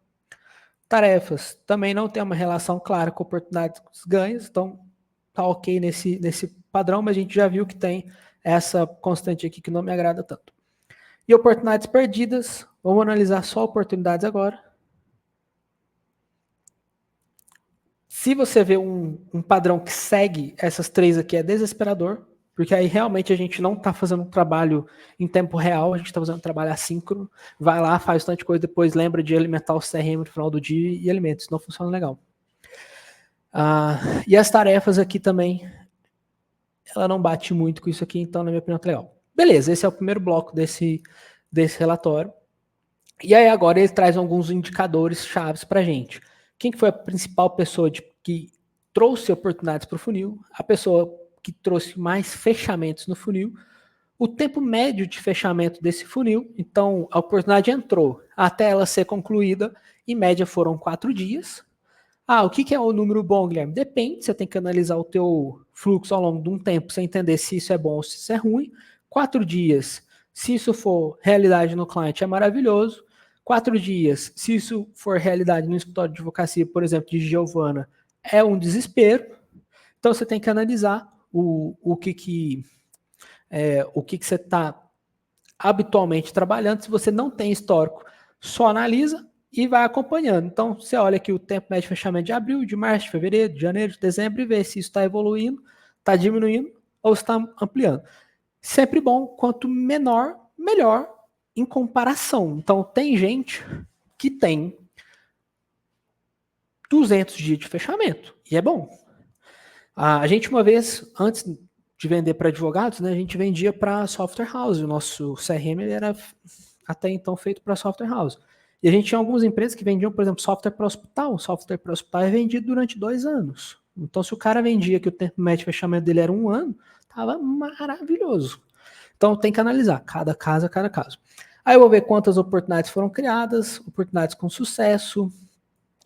Tarefas também não tem uma relação clara com oportunidades ganhos, então tá ok nesse padrão, mas a gente já viu que tem essa constante aqui que não me agrada tanto. E oportunidades perdidas, vamos analisar só oportunidades agora. Se você vê um padrão que segue essas três aqui, é desesperador, porque aí realmente a gente não está fazendo um trabalho em tempo real, a gente está fazendo um trabalho assíncrono, vai lá, faz bastante coisa, depois lembra de alimentar o CRM no final do dia e alimenta, isso não funciona legal. E as tarefas aqui também, ela não bate muito com isso aqui, então na minha opinião tá legal. Beleza, esse é o primeiro bloco desse relatório. E aí agora ele traz alguns indicadores chaves para a gente. Quem que foi a principal pessoa que trouxe oportunidades para o funil? A pessoa que trouxe mais fechamentos no funil. O tempo médio de fechamento desse funil. Então, a oportunidade entrou até ela ser concluída. Em média foram 4 dias. O que é o número bom, Guilherme? Depende, você tem que analisar o teu fluxo ao longo de um tempo, para entender se isso é bom ou se isso é ruim. 4 dias, se isso for realidade no cliente, é maravilhoso. 4 dias, se isso for realidade no escritório de advocacia, por exemplo, de Giovana, é um desespero. Então você tem que analisar o que você está habitualmente trabalhando. Se você não tem histórico, só analisa e vai acompanhando. Então você olha aqui o tempo médio de fechamento de abril, de março, de fevereiro, de janeiro, de dezembro e vê se isso está evoluindo, está diminuindo ou está ampliando. Sempre bom, quanto menor, melhor em comparação. Então, tem gente que tem 200 dias de fechamento, e é bom. A gente, uma vez, antes de vender para advogados, né, a gente vendia para software house. O nosso CRM ele era até então feito para software house. E a gente tinha algumas empresas que vendiam, por exemplo, software para hospital. O software para hospital é vendido durante 2 anos. Então, se o cara vendia que o tempo médio de fechamento dele era 1 ano, estava maravilhoso. Então tem que analisar cada caso. Aí eu vou ver quantas oportunidades foram criadas, oportunidades com sucesso,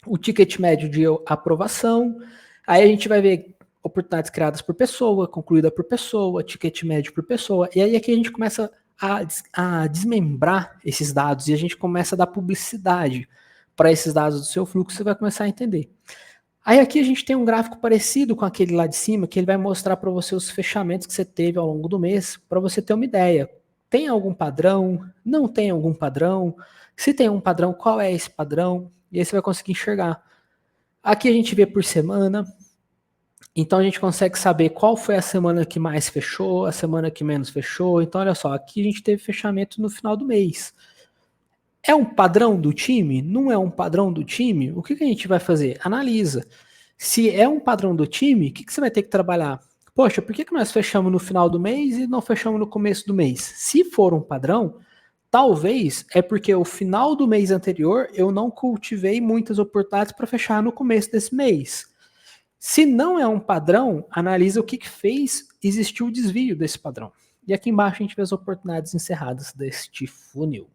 o ticket médio de aprovação, aí a gente vai ver oportunidades criadas por pessoa, concluída por pessoa, ticket médio por pessoa, e aí aqui a gente começa a desmembrar esses dados e a gente começa a dar publicidade para esses dados do seu fluxo, você vai começar a entender. Aí aqui a gente tem um gráfico parecido com aquele lá de cima, que ele vai mostrar para você os fechamentos que você teve ao longo do mês, para você ter uma ideia. Tem algum padrão? Não tem algum padrão? Se tem um padrão, qual é esse padrão? E aí você vai conseguir enxergar. Aqui a gente vê por semana, então a gente consegue saber qual foi a semana que mais fechou, a semana que menos fechou. Então olha só, aqui a gente teve fechamento no final do mês. É um padrão do time? Não é um padrão do time? O que a gente vai fazer? Analisa. Se é um padrão do time, o que você vai ter que trabalhar? Poxa, por que nós fechamos no final do mês e não fechamos no começo do mês? Se for um padrão, talvez é porque o final do mês anterior eu não cultivei muitas oportunidades para fechar no começo desse mês. Se não é um padrão, analisa o que fez existir o desvio desse padrão. E aqui embaixo a gente vê as oportunidades encerradas deste funil.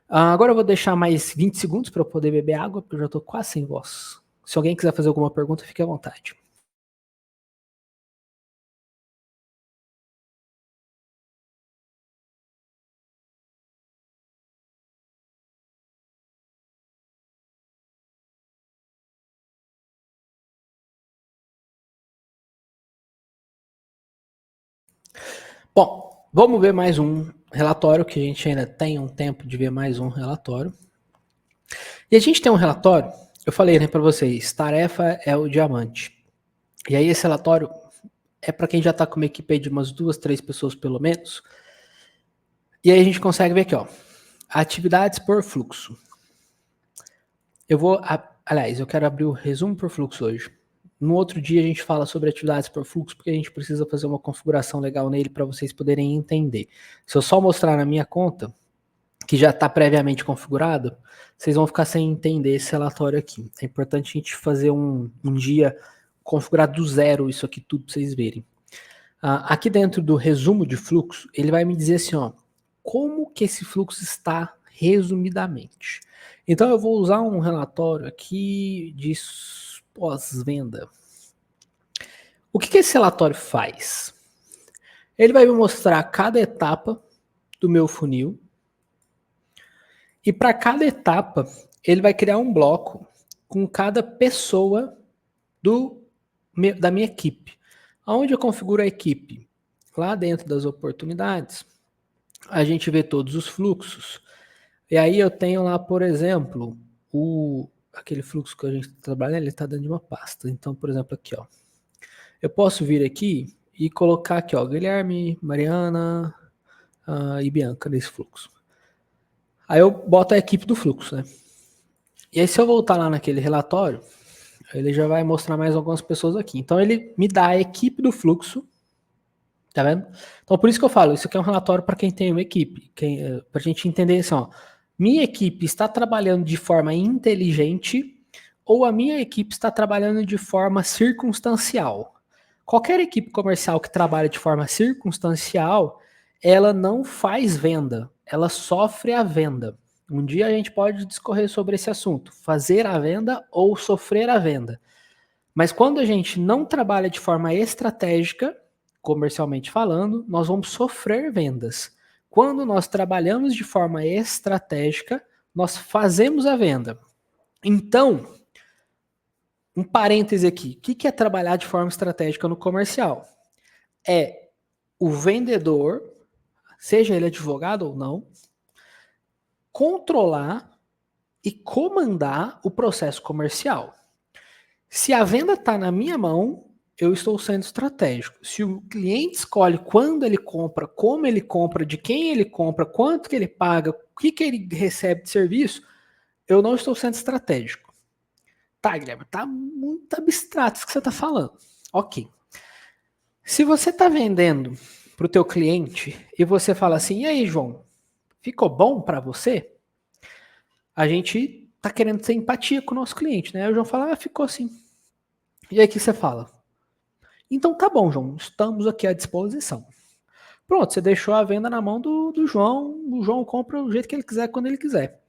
Agora eu vou deixar mais 20 segundos para eu poder beber água, porque eu já estou quase sem voz. Se alguém quiser fazer alguma pergunta, fique à vontade. Bom, vamos ver mais um relatório, que a gente ainda tem um tempo de ver mais um relatório. E a gente tem um relatório, eu falei, né, para vocês, tarefa é o diamante. E aí esse relatório é para quem já está com uma equipe aí de umas 2, 3 pessoas pelo menos. E aí a gente consegue ver aqui, ó, atividades por fluxo. Aliás, eu quero abrir o resumo por fluxo hoje. No outro dia a gente fala sobre atividades por fluxo, porque a gente precisa fazer uma configuração legal nele para vocês poderem entender. Se eu só mostrar na minha conta, que já está previamente configurado, vocês vão ficar sem entender esse relatório aqui. É importante a gente fazer um dia configurar do zero isso aqui tudo para vocês verem. Aqui dentro do resumo de fluxo, ele vai me dizer assim, ó, como que esse fluxo está resumidamente. Então eu vou usar um relatório aqui de pós-venda. O que esse relatório faz? Ele vai me mostrar cada etapa do meu funil, e para cada etapa ele vai criar um bloco com cada pessoa da minha equipe. Onde eu configuro a equipe? Lá dentro das oportunidades, a gente vê todos os fluxos. E aí eu tenho lá, por exemplo, aquele fluxo que a gente trabalha, ele está dentro de uma pasta. Então, por exemplo, aqui, ó, eu posso vir aqui e colocar aqui, ó, Guilherme, Mariana e Bianca nesse fluxo. Aí eu boto a equipe do fluxo, né? E aí se eu voltar lá naquele relatório, ele já vai mostrar mais algumas pessoas aqui. Então ele me dá a equipe do fluxo, tá vendo? Então por isso que eu falo, isso aqui é um relatório para quem tem uma equipe, para a gente entender assim, ó, minha equipe está trabalhando de forma inteligente ou a minha equipe está trabalhando de forma circunstancial. Qualquer equipe comercial que trabalha de forma circunstancial, ela não faz venda, ela sofre a venda. Um dia a gente pode discorrer sobre esse assunto, fazer a venda ou sofrer a venda. Mas quando a gente não trabalha de forma estratégica, comercialmente falando, nós vamos sofrer vendas. Quando nós trabalhamos de forma estratégica, nós fazemos a venda. Então, um parêntese aqui, o que é trabalhar de forma estratégica no comercial? É o vendedor, seja ele advogado ou não, controlar e comandar o processo comercial. Se a venda está na minha mão, eu estou sendo estratégico. Se o cliente escolhe quando ele compra, como ele compra, de quem ele compra, quanto que ele paga, o que ele recebe de serviço, eu não estou sendo estratégico. Tá, Guilherme, tá muito abstrato isso que você está falando. Ok. Se você está vendendo para o teu cliente e você fala assim, e aí, João, ficou bom para você? A gente tá querendo ter empatia com o nosso cliente, né? Aí o João fala, ficou assim. E aí o que você fala? Então tá bom, João, estamos aqui à disposição. Pronto, você deixou a venda na mão do João, o João compra do jeito que ele quiser, quando ele quiser.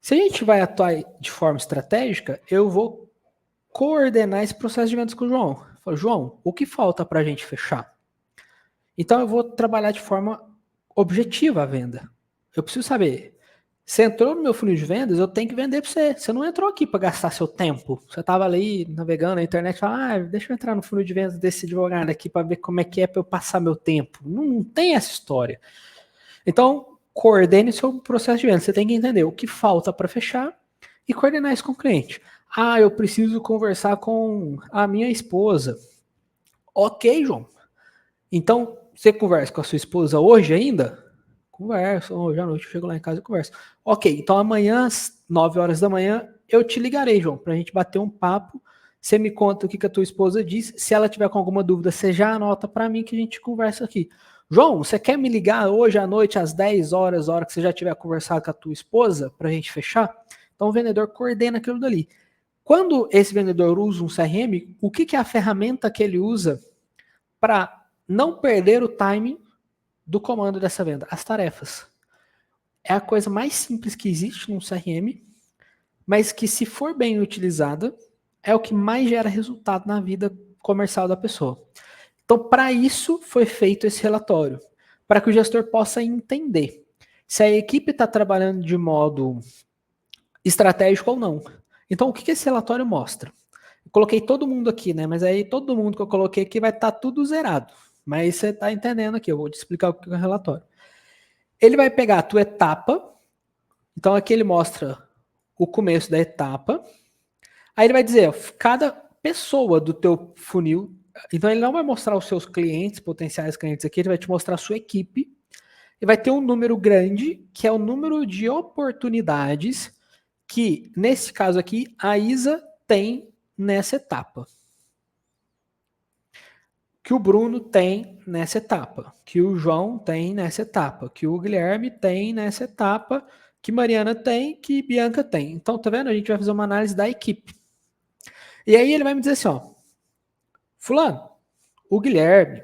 Se a gente vai atuar de forma estratégica, eu vou coordenar esse processo de vendas com o João. Eu falo, João, o que falta para a gente fechar? Então eu vou trabalhar de forma objetiva a venda. Eu preciso saber, você entrou no meu funil de vendas, eu tenho que vender para você. Você não entrou aqui para gastar seu tempo. Você estava ali navegando na internet e falou, deixa eu entrar no funil de vendas desse advogado aqui para ver como é que é para eu passar meu tempo. Não tem essa história. Então, coordene seu processo de venda. Você tem que entender o que falta para fechar e coordenar isso com o cliente. Eu preciso conversar com a minha esposa. Ok, João. Então, você conversa com a sua esposa hoje ainda? Conversa, hoje à noite eu chego lá em casa e converso. Ok, então amanhã, às 9 horas da manhã, eu te ligarei, João, pra gente bater um papo. Você me conta o que a tua esposa diz. Se ela tiver com alguma dúvida, você já anota para mim que a gente conversa aqui. João, você quer me ligar hoje à noite, às 10 horas, a hora que você já tiver conversado com a tua esposa, pra gente fechar? Então o vendedor coordena aquilo dali. Quando esse vendedor usa um CRM, o que é a ferramenta que ele usa para não perder o timing do comando dessa venda? As tarefas. É a coisa mais simples que existe num CRM, mas que, se for bem utilizada, é o que mais gera resultado na vida comercial da pessoa. Então, para isso foi feito esse relatório, para que o gestor possa entender se a equipe está trabalhando de modo estratégico ou não. Então, o que esse relatório mostra? Eu coloquei todo mundo aqui, né? Mas aí todo mundo que eu coloquei aqui vai estar tudo zerado. Mas você está entendendo aqui, eu vou te explicar o que é o relatório. Ele vai pegar a tua etapa, então aqui ele mostra o começo da etapa, aí ele vai dizer, cada pessoa do teu funil, então ele não vai mostrar os seus clientes, potenciais clientes aqui, ele vai te mostrar a sua equipe, e vai ter um número grande, que é o número de oportunidades que, nesse caso aqui, a Isa tem nessa etapa. Que o Bruno tem nessa etapa, que o João tem nessa etapa, que o Guilherme tem nessa etapa, que Mariana tem, que Bianca tem. Então, tá vendo? A gente vai fazer uma análise da equipe. E aí ele vai me dizer assim, ó, fulano, o Guilherme,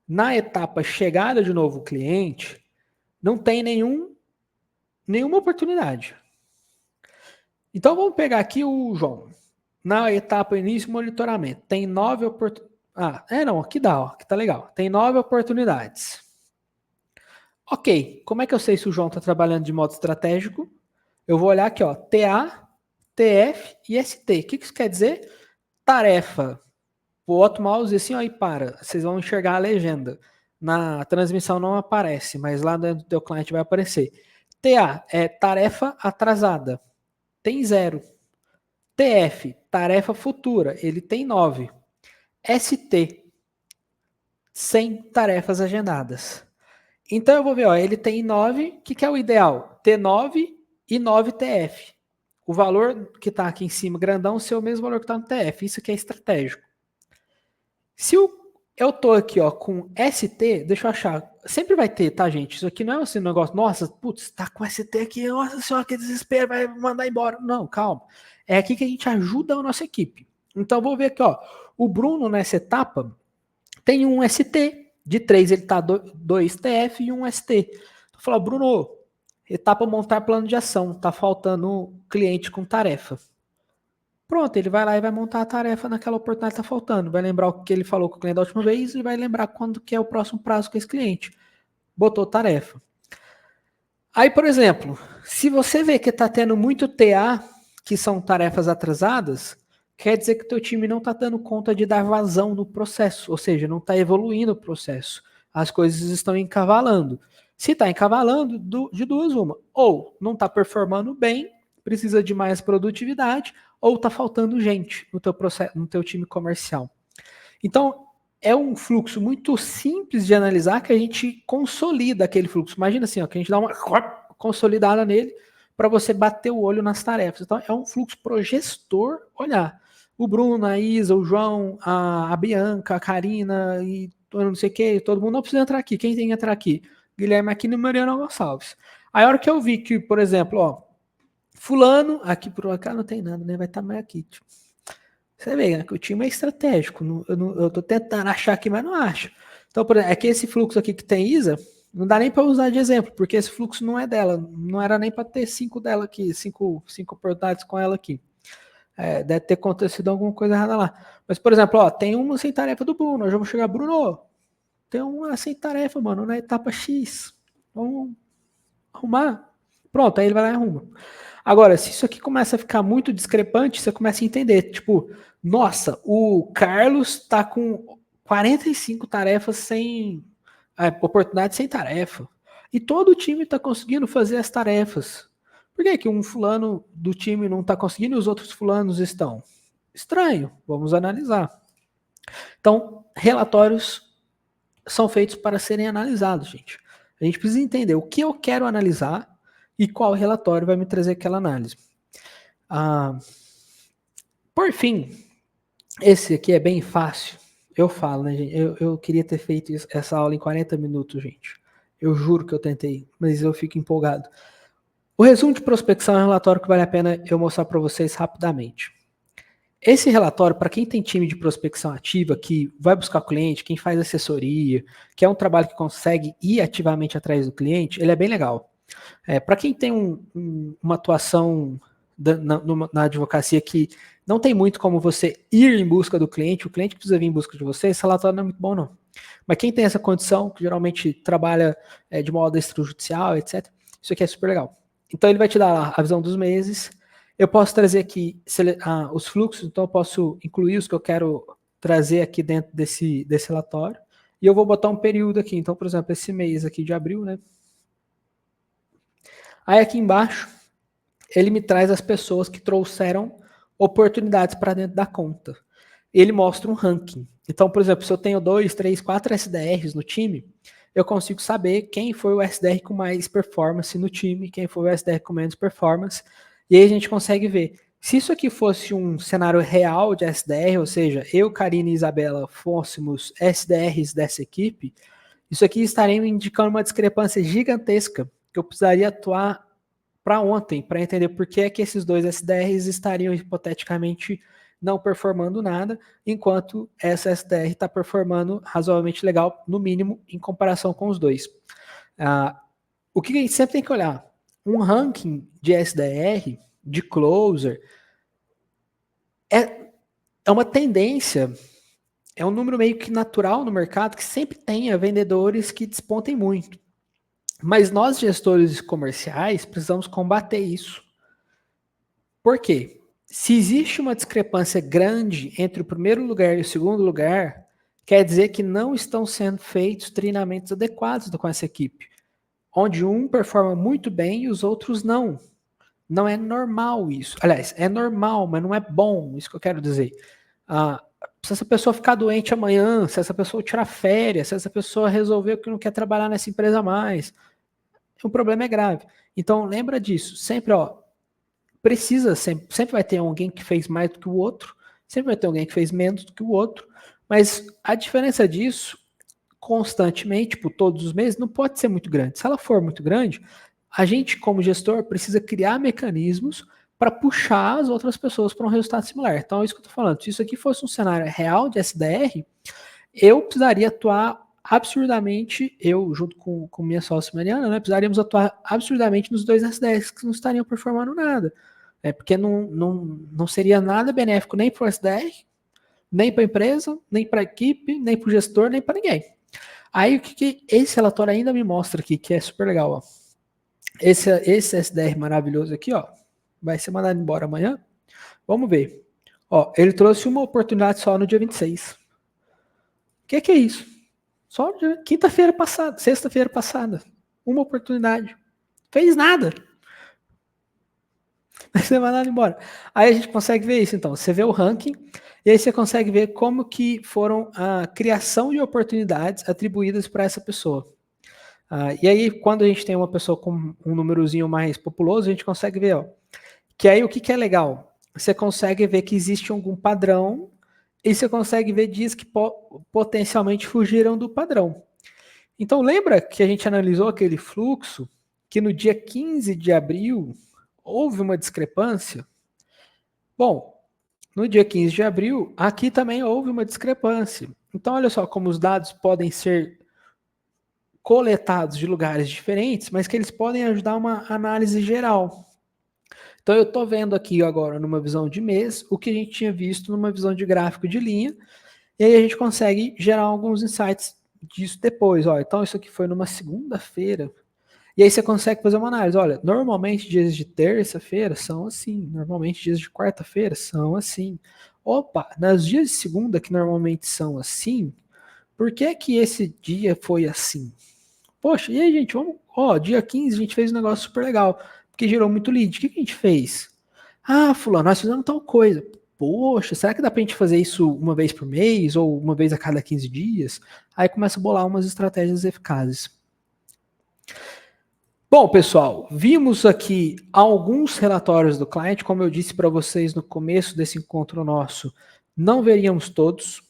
na etapa chegada de novo cliente, não tem nenhuma oportunidade. Então, vamos pegar aqui o João. Na etapa início monitoramento, tem 9 oportunidades. Aqui dá, ó, aqui tá legal. Tem 9 oportunidades. Ok, como é que eu sei se o João está trabalhando de modo estratégico? Eu vou olhar aqui, ó, TA, TF e ST. O que isso quer dizer? Tarefa. O outro mouse assim, ó, e para. Vocês vão enxergar a legenda. Na transmissão não aparece, mas lá dentro do teu cliente vai aparecer. TA é tarefa atrasada. Tem 0. TF, tarefa futura. Ele tem 9. ST, 100 tarefas agendadas. Então eu vou ver, ó, ele tem 9, o que é o ideal? T9 e 9 TF. O valor que está aqui em cima, grandão, ser o mesmo valor que está no TF. Isso aqui é estratégico. Se eu tô aqui, ó, com ST, deixa eu achar. Sempre vai ter, tá, gente? Isso aqui não é assim um negócio, nossa, putz, tá com ST aqui, nossa senhora, que desespero, vai mandar embora. Não, calma. É aqui que a gente ajuda a nossa equipe. Então, vou ver aqui, ó. O Bruno, nessa etapa, tem um ST. De 3, ele tá 2 TF e um ST. Eu falo, Bruno, etapa montar plano de ação. Tá faltando cliente com tarefa. Pronto, ele vai lá e vai montar a tarefa naquela oportunidade que tá faltando. Vai lembrar o que ele falou com o cliente da última vez e vai lembrar quando que é o próximo prazo com esse cliente. Botou tarefa. Aí, por exemplo, se você vê que tá tendo muito TA, que são tarefas atrasadas, quer dizer que o teu time não está dando conta de dar vazão no processo, ou seja, não está evoluindo o processo. As coisas estão encavalando. Se está encavalando, de duas uma. Ou não está performando bem, precisa de mais produtividade, ou está faltando gente no teu processo, no teu time comercial. Então, é um fluxo muito simples de analisar que a gente consolida aquele fluxo. Imagina assim, ó, que a gente dá uma consolidada nele para você bater o olho nas tarefas. Então, é um fluxo pro gestor olhar. O Bruno, a Isa, o João, a Bianca, a Karina e não sei o que, todo mundo não precisa entrar aqui. Quem tem que entrar aqui? Guilherme Aquino e Mariana Gonçalves. Aí, a hora que eu vi que, por exemplo, ó, fulano, aqui por cá não tem nada, né? Vai estar mais aqui. Tipo, você vê, né, que o time é estratégico. Eu tô tentando achar aqui, mas não acho. Então, por exemplo, é que esse fluxo aqui que tem Isa, Não dá nem para usar de exemplo, porque esse fluxo não é dela. Não era nem para ter 5 dela aqui, cinco oportunidades com ela aqui. Deve ter acontecido alguma coisa errada lá. Mas, por exemplo, ó, tem uma sem tarefa do Bruno. Eu já vou chegar, Bruno, tem uma sem tarefa, mano, na etapa X. Vamos arrumar. Pronto, aí ele vai lá e arruma. Agora, se isso aqui começa a ficar muito discrepante, você começa a entender. Tipo, nossa, o Carlos tá com 45 tarefas sem... oportunidade sem tarefa. E todo o time tá conseguindo fazer as tarefas. Por que que um fulano do time não tá conseguindo e os outros fulanos estão? Estranho, vamos analisar. Então, relatórios são feitos para serem analisados, gente. A gente precisa entender o que eu quero analisar e qual relatório vai me trazer aquela análise. Por fim, esse aqui é bem fácil. Eu falo, né, gente? Eu queria ter feito essa aula em 40 minutos, gente. Eu juro que eu tentei, mas eu fico empolgado. O resumo de prospecção é um relatório que vale a pena eu mostrar para vocês rapidamente. Esse relatório, para quem tem time de prospecção ativa, que vai buscar o cliente, quem faz assessoria, que é um trabalho que consegue ir ativamente atrás do cliente, ele é bem legal. Para quem tem uma atuação na advocacia que não tem muito como você ir em busca do cliente, o cliente precisa vir em busca de você, esse relatório não é muito bom, não. Mas quem tem essa condição, que geralmente trabalha de modo extrajudicial, etc., isso aqui é super legal. Então ele vai te dar lá a visão dos meses. Eu posso trazer aqui os fluxos, então eu posso incluir os que eu quero trazer aqui dentro desse relatório. E eu vou botar um período aqui. Então, por exemplo, esse mês aqui de abril, né? Aí aqui embaixo, ele me traz as pessoas que trouxeram oportunidades para dentro da conta. Ele mostra um ranking. Então, por exemplo, se eu tenho 2, 3, 4 SDRs no time, eu consigo saber quem foi o SDR com mais performance no time, quem foi o SDR com menos performance, e aí a gente consegue ver. Se isso aqui fosse um cenário real de SDR, ou seja, eu, Karine e Isabela fôssemos SDRs dessa equipe, isso aqui estaria me indicando uma discrepância gigantesca, que eu precisaria atuar para ontem, para entender por que é que esses dois SDRs estariam hipoteticamente não performando nada, enquanto essa SDR está performando razoavelmente legal, no mínimo, em comparação com os dois. O que a gente sempre tem que olhar? Um ranking de SDR, de closer, é uma tendência, é um número meio que natural no mercado que sempre tenha vendedores que despontem muito. Mas nós, gestores comerciais, precisamos combater isso. Por quê? Se existe uma discrepância grande entre o primeiro lugar e o segundo lugar, quer dizer que não estão sendo feitos treinamentos adequados com essa equipe, onde um performa muito bem e os outros não. Não é normal isso. Aliás, é normal, mas não é bom, isso que eu quero dizer. Se essa pessoa ficar doente amanhã, se essa pessoa tirar férias, se essa pessoa resolver que não quer trabalhar nessa empresa mais, o problema é grave. Então, lembra disso. Sempre, sempre vai ter alguém que fez mais do que o outro, sempre vai ter alguém que fez menos do que o outro, mas a diferença disso, constantemente, por todos os meses, não pode ser muito grande. Se ela for muito grande, a gente, como gestor, precisa criar mecanismos para puxar as outras pessoas para um resultado similar. Então, é isso que eu estou falando. Se isso aqui fosse um cenário real de SDR, eu precisaria atuar absurdamente, eu junto com minha sócia Mariana, né, precisaríamos atuar absurdamente nos dois SDRs que não estariam performando nada. Porque não seria nada benéfico nem para o SDR, nem para a empresa, nem para a equipe, nem para o gestor, nem para ninguém. Aí o que esse relatório ainda me mostra aqui, que é super legal, ó. Esse SDR maravilhoso aqui, ó, vai ser mandado embora amanhã. Vamos ver. Ó, ele trouxe uma oportunidade só no dia 26. O que é isso? Só quinta-feira passada, sexta-feira passada. Uma oportunidade. Fez nada. Vai ser mandado embora. Aí a gente consegue ver isso, então. Você vê o ranking, e aí você consegue ver como que foram a criação de oportunidades atribuídas para essa pessoa. E aí, quando a gente tem uma pessoa com um númerozinho mais populoso, a gente consegue ver, ó, que aí o que é legal? Você consegue ver que existe algum padrão e você consegue ver dias que potencialmente fugiram do padrão. Então, lembra que a gente analisou aquele fluxo que no dia 15 de abril houve uma discrepância? Bom, no dia 15 de abril, aqui também houve uma discrepância. Então, olha só como os dados podem ser coletados de lugares diferentes, mas que eles podem ajudar uma análise geral. Então eu estou vendo aqui agora numa visão de mês o que a gente tinha visto numa visão de gráfico de linha, e aí a gente consegue gerar alguns insights disso depois. Ó, então isso aqui foi numa segunda-feira, e aí você consegue fazer uma análise. Olha, normalmente dias de terça-feira são assim, normalmente dias de quarta-feira são assim. Opa, nos dias de segunda que normalmente são assim, por que que esse dia foi assim? Poxa, e aí, gente, vamos. Ó, dia 15 a gente fez um negócio super legal, porque gerou muito lead. O que que a gente fez? Ah, fulano, nós fizemos tal coisa. Poxa, será que dá pra gente fazer isso uma vez por mês ou uma vez a cada 15 dias? Aí começa a bolar umas estratégias eficazes. Bom, pessoal, vimos aqui alguns relatórios do cliente. Como eu disse para vocês no começo desse encontro nosso, não veríamos todos.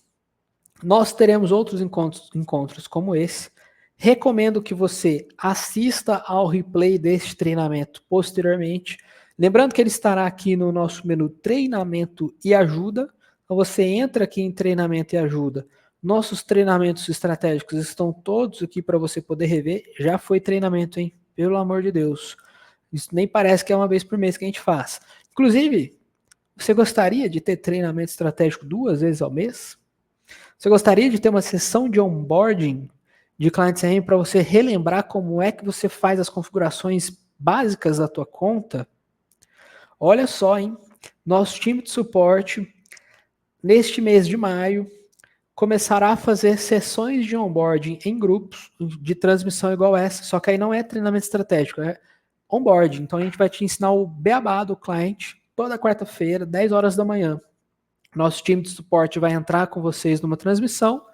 Nós teremos outros encontros como esse. Recomendo que você assista ao replay deste treinamento posteriormente. Lembrando que ele estará aqui no nosso menu treinamento e ajuda. Então você entra aqui em treinamento e ajuda. Nossos treinamentos estratégicos estão todos aqui para você poder rever. Já foi treinamento, hein? Pelo amor de Deus. Isso nem parece que é uma vez por mês que a gente faz. Inclusive, você gostaria de ter treinamento estratégico 2 vezes ao mês? Você gostaria de ter uma sessão de onboarding de cliente CRM para você relembrar como é que você faz as configurações básicas da tua conta? Olha só, hein? Nosso time de suporte, neste mês de maio, começará a fazer sessões de onboarding em grupos de transmissão igual essa, só que aí não é treinamento estratégico, é onboarding. Então a gente vai te ensinar o beabá do cliente toda quarta-feira, 10 horas da manhã. Nosso time de suporte vai entrar com vocês numa transmissão.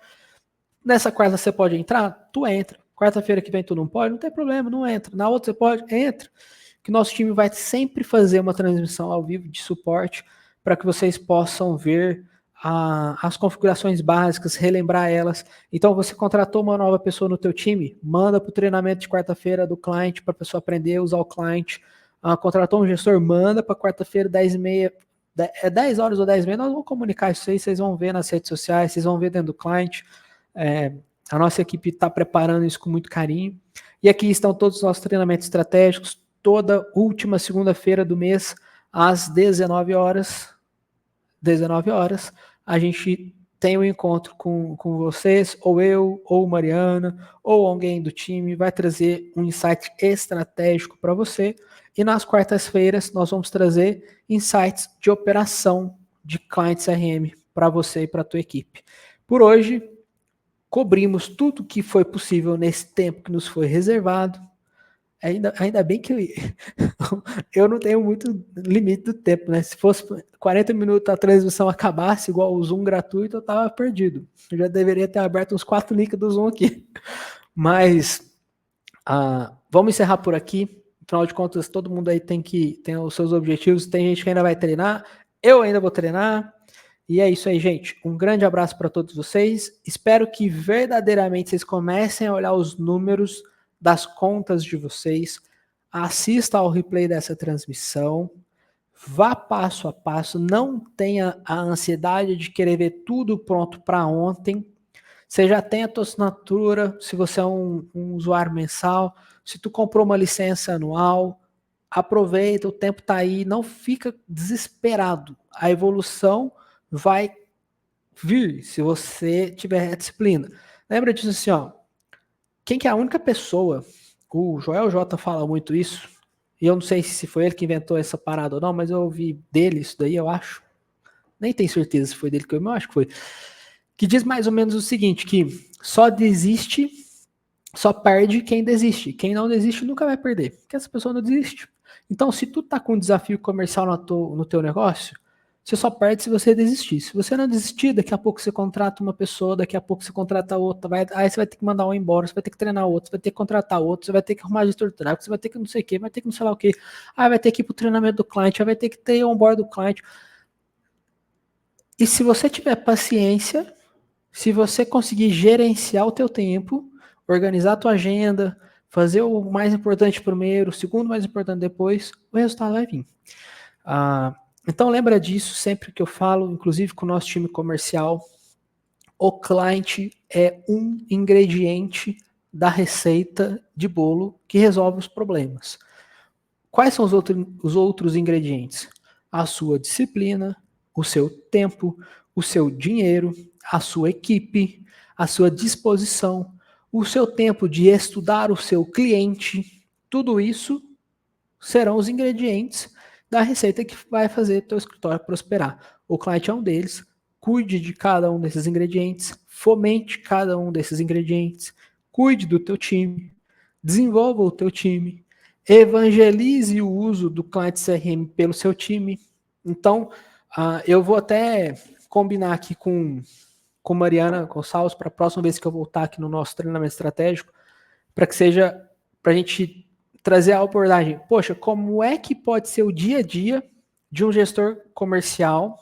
Nessa quarta você pode entrar? Tu entra. Quarta-feira que vem tu não pode? Não tem problema, não entra. Na outra você pode? Entra. Que nosso time vai sempre fazer uma transmissão ao vivo de suporte para que vocês possam ver as configurações básicas, relembrar elas. Então você contratou uma nova pessoa no teu time, manda para o treinamento de quarta-feira do cliente para a pessoa aprender a usar o cliente. Contratou um gestor, manda para quarta-feira, 10h30, 10 horas ou 10h30, nós vamos comunicar isso aí, vocês vão ver nas redes sociais, vocês vão ver dentro do cliente. A nossa equipe está preparando isso com muito carinho. E aqui estão todos os nossos treinamentos estratégicos, toda última segunda-feira do mês, às 19 horas. 19 horas, a gente tem um encontro com vocês, ou eu, ou Mariana, ou alguém do time, vai trazer um insight estratégico para você. E nas quartas-feiras nós vamos trazer insights de operação de client CRM para você e para a tua equipe. Por hoje, cobrimos tudo que foi possível nesse tempo que nos foi reservado. Ainda bem que eu não tenho muito limite do tempo, né? Se fosse 40 minutos a transmissão acabasse igual o Zoom gratuito, eu tava perdido. Eu já deveria ter aberto uns 4 links do Zoom aqui. Mas vamos encerrar por aqui. Afinal de contas, todo mundo aí tem os seus objetivos. Tem gente que ainda vai treinar. Eu ainda vou treinar. E é isso aí, gente. Um grande abraço para todos vocês. Espero que verdadeiramente vocês comecem a olhar os números das contas de vocês. Assista ao replay dessa transmissão. Vá passo a passo. Não tenha a ansiedade de querer ver tudo pronto para ontem. Você já tem a tua assinatura, se você é um usuário mensal, se tu comprou uma licença anual, aproveita, o tempo está aí, não fica desesperado. A evolução vai vir se você tiver disciplina. Lembra disso assim, ó. Quem que é a única pessoa, o Joel J fala muito isso, e eu não sei se foi ele que inventou essa parada ou não, mas eu ouvi dele isso daí, eu acho. Nem tenho certeza se foi dele que eu acho que foi. Que diz mais ou menos o seguinte, que só perde quem desiste. Quem não desiste nunca vai perder, porque essa pessoa não desiste. Então, se tu tá com um desafio comercial no teu negócio, você só perde se você desistir. Se você não desistir, daqui a pouco você contrata uma pessoa, daqui a pouco você contrata outra, aí você vai ter que mandar um embora, você vai ter que treinar outro, você vai ter que contratar outro, você vai ter que arrumar gestor de tráfego, você vai ter que não sei o que, vai ter que não sei lá o que, aí vai ter que ir pro treinamento do cliente, aí vai ter que ter onboard do cliente. E se você tiver paciência, se você conseguir gerenciar o teu tempo, organizar a tua agenda, fazer o mais importante primeiro, o segundo mais importante depois, o resultado vai vir. Então lembra disso sempre que eu falo, inclusive com o nosso time comercial, o cliente é um ingrediente da receita de bolo que resolve os problemas. Quais são os outros ingredientes? A sua disciplina, o seu tempo, o seu dinheiro, a sua equipe, a sua disposição, o seu tempo de estudar o seu cliente. Tudo isso serão os ingredientes da receita que vai fazer teu escritório prosperar. O cliente é um deles. Cuide de cada um desses ingredientes, fomente cada um desses ingredientes, cuide do teu time, desenvolva o teu time, evangelize o uso do cliente CRM pelo seu time. Então, eu vou até combinar aqui com Mariana Gonçalves para a próxima vez que eu voltar aqui no nosso treinamento estratégico, para que seja para a gente trazer a abordagem. Poxa, como é que pode ser o dia a dia de um gestor comercial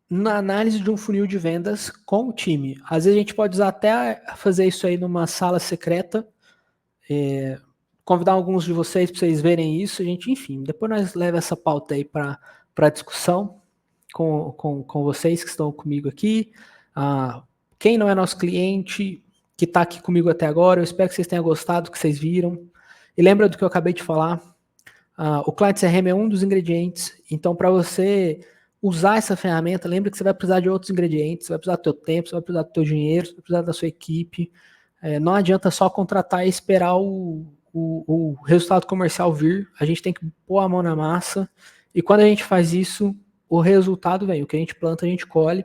na análise de um funil de vendas com o time? Às vezes a gente pode usar até fazer isso aí numa sala secreta, convidar alguns de vocês para vocês verem isso, a gente, enfim, depois nós leva essa pauta aí para discussão com vocês que estão comigo aqui. Quem não é nosso cliente, que está aqui comigo até agora, eu espero que vocês tenham gostado do que vocês viram. E lembra do que eu acabei de falar, o Client CRM é um dos ingredientes, então para você usar essa ferramenta, lembra que você vai precisar de outros ingredientes, você vai precisar do teu tempo, você vai precisar do teu dinheiro, você vai precisar da sua equipe. Não adianta só contratar e esperar o resultado comercial vir, a gente tem que pôr a mão na massa, e quando a gente faz isso, o resultado vem, o que a gente planta, a gente colhe,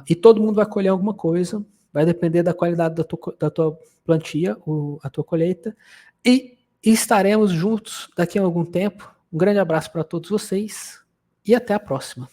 e todo mundo vai colher alguma coisa, vai depender da qualidade da tua plantia, a tua colheita, e estaremos juntos daqui a algum tempo. Um grande abraço para todos vocês, e até a próxima.